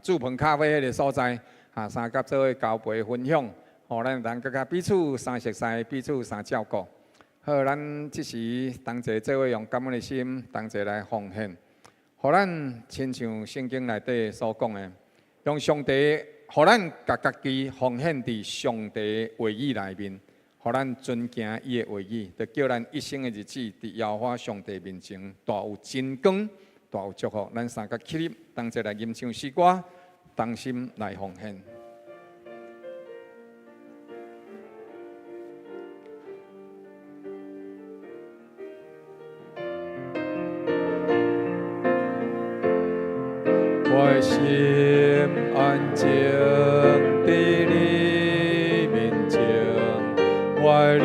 竹棚咖啡迄个所在三甲做伙交陪分享，吼，咱会当更加彼此相熟悉，彼此相照顾。好，咱即时同齐做伙用感恩的心，同齐来奉献，互咱亲像圣经内底所讲的，用上帝，互咱家己奉献伫上帝话语内面，互咱遵行伊的话语，就叫咱一生的日子伫耶和华上帝面前大有真光，大有祝福。咱三个起立，同齐来吟唱诗歌，同心来奉献。我心安静伫你面前，我聆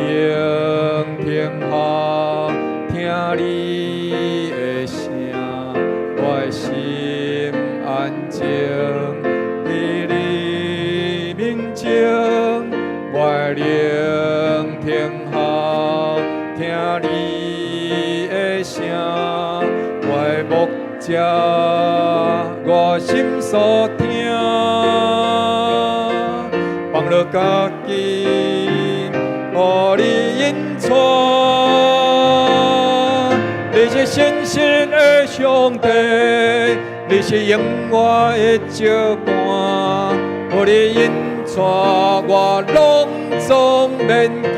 听好听你的声。我心安静伫你面前，我聆听好听你的声。我目者。我心所听，放了家己，互你引带。你是信实的上帝，你是永远的照伴，互你引带，我拢总免惊。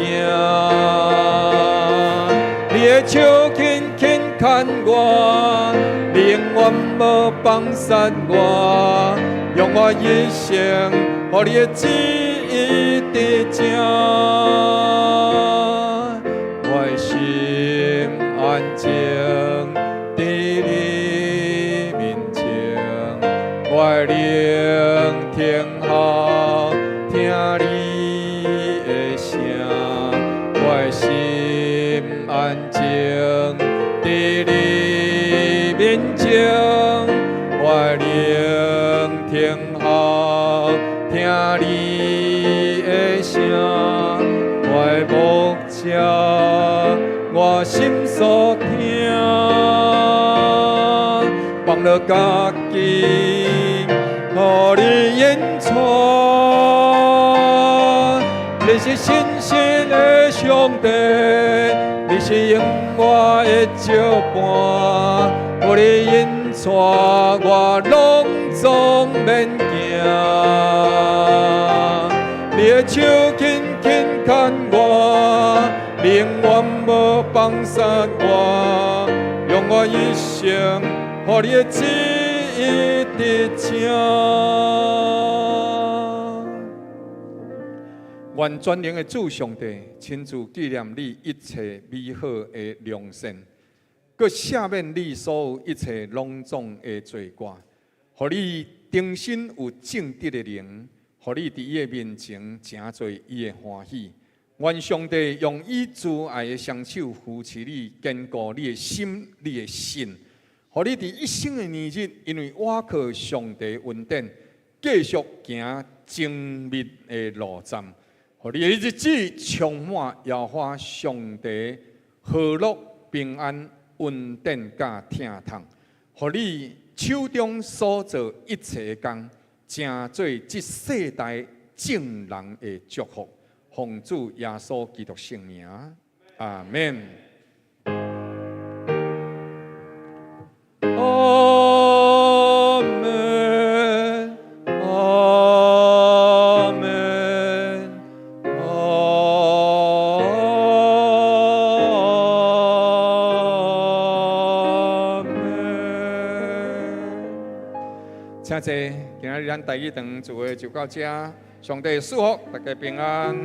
你的手紧紧牵我。你永远无放散我，用我一生，互你的旨意伫正。我心安静伫你面前，我聆听好听你的声。我心安静伫你面前，我聆听好听你的声。我目者，我心所听，放了家己，互你引带。你是信实的上帝，你是永远的照伴。互你引带，我拢免惊，你的手紧紧牵我，永远无放杀我，用我一生，互你的旨意得逞。愿全能的主上帝亲自纪念你一切美好的良善，佮赦免你所有一切隆重的罪过，互你重新有正直的灵，互你伫伊的面前诚做伊的欢喜。愿上帝用伊慈爱的双手扶持你，坚固你的心、你的心，互你伫一生的年日，因为倚靠上帝的恩典，继续行精密的路站。互你的日子充满摇花上帝和乐、平安、恩典甲疼痛，互你手中所做一切工，成做这世代正人的祝福。奉主耶稣基督圣名，阿门。阿门，阿门，阿门。请坐，今日咱第一堂聚会就到这，上帝祝福大家平安。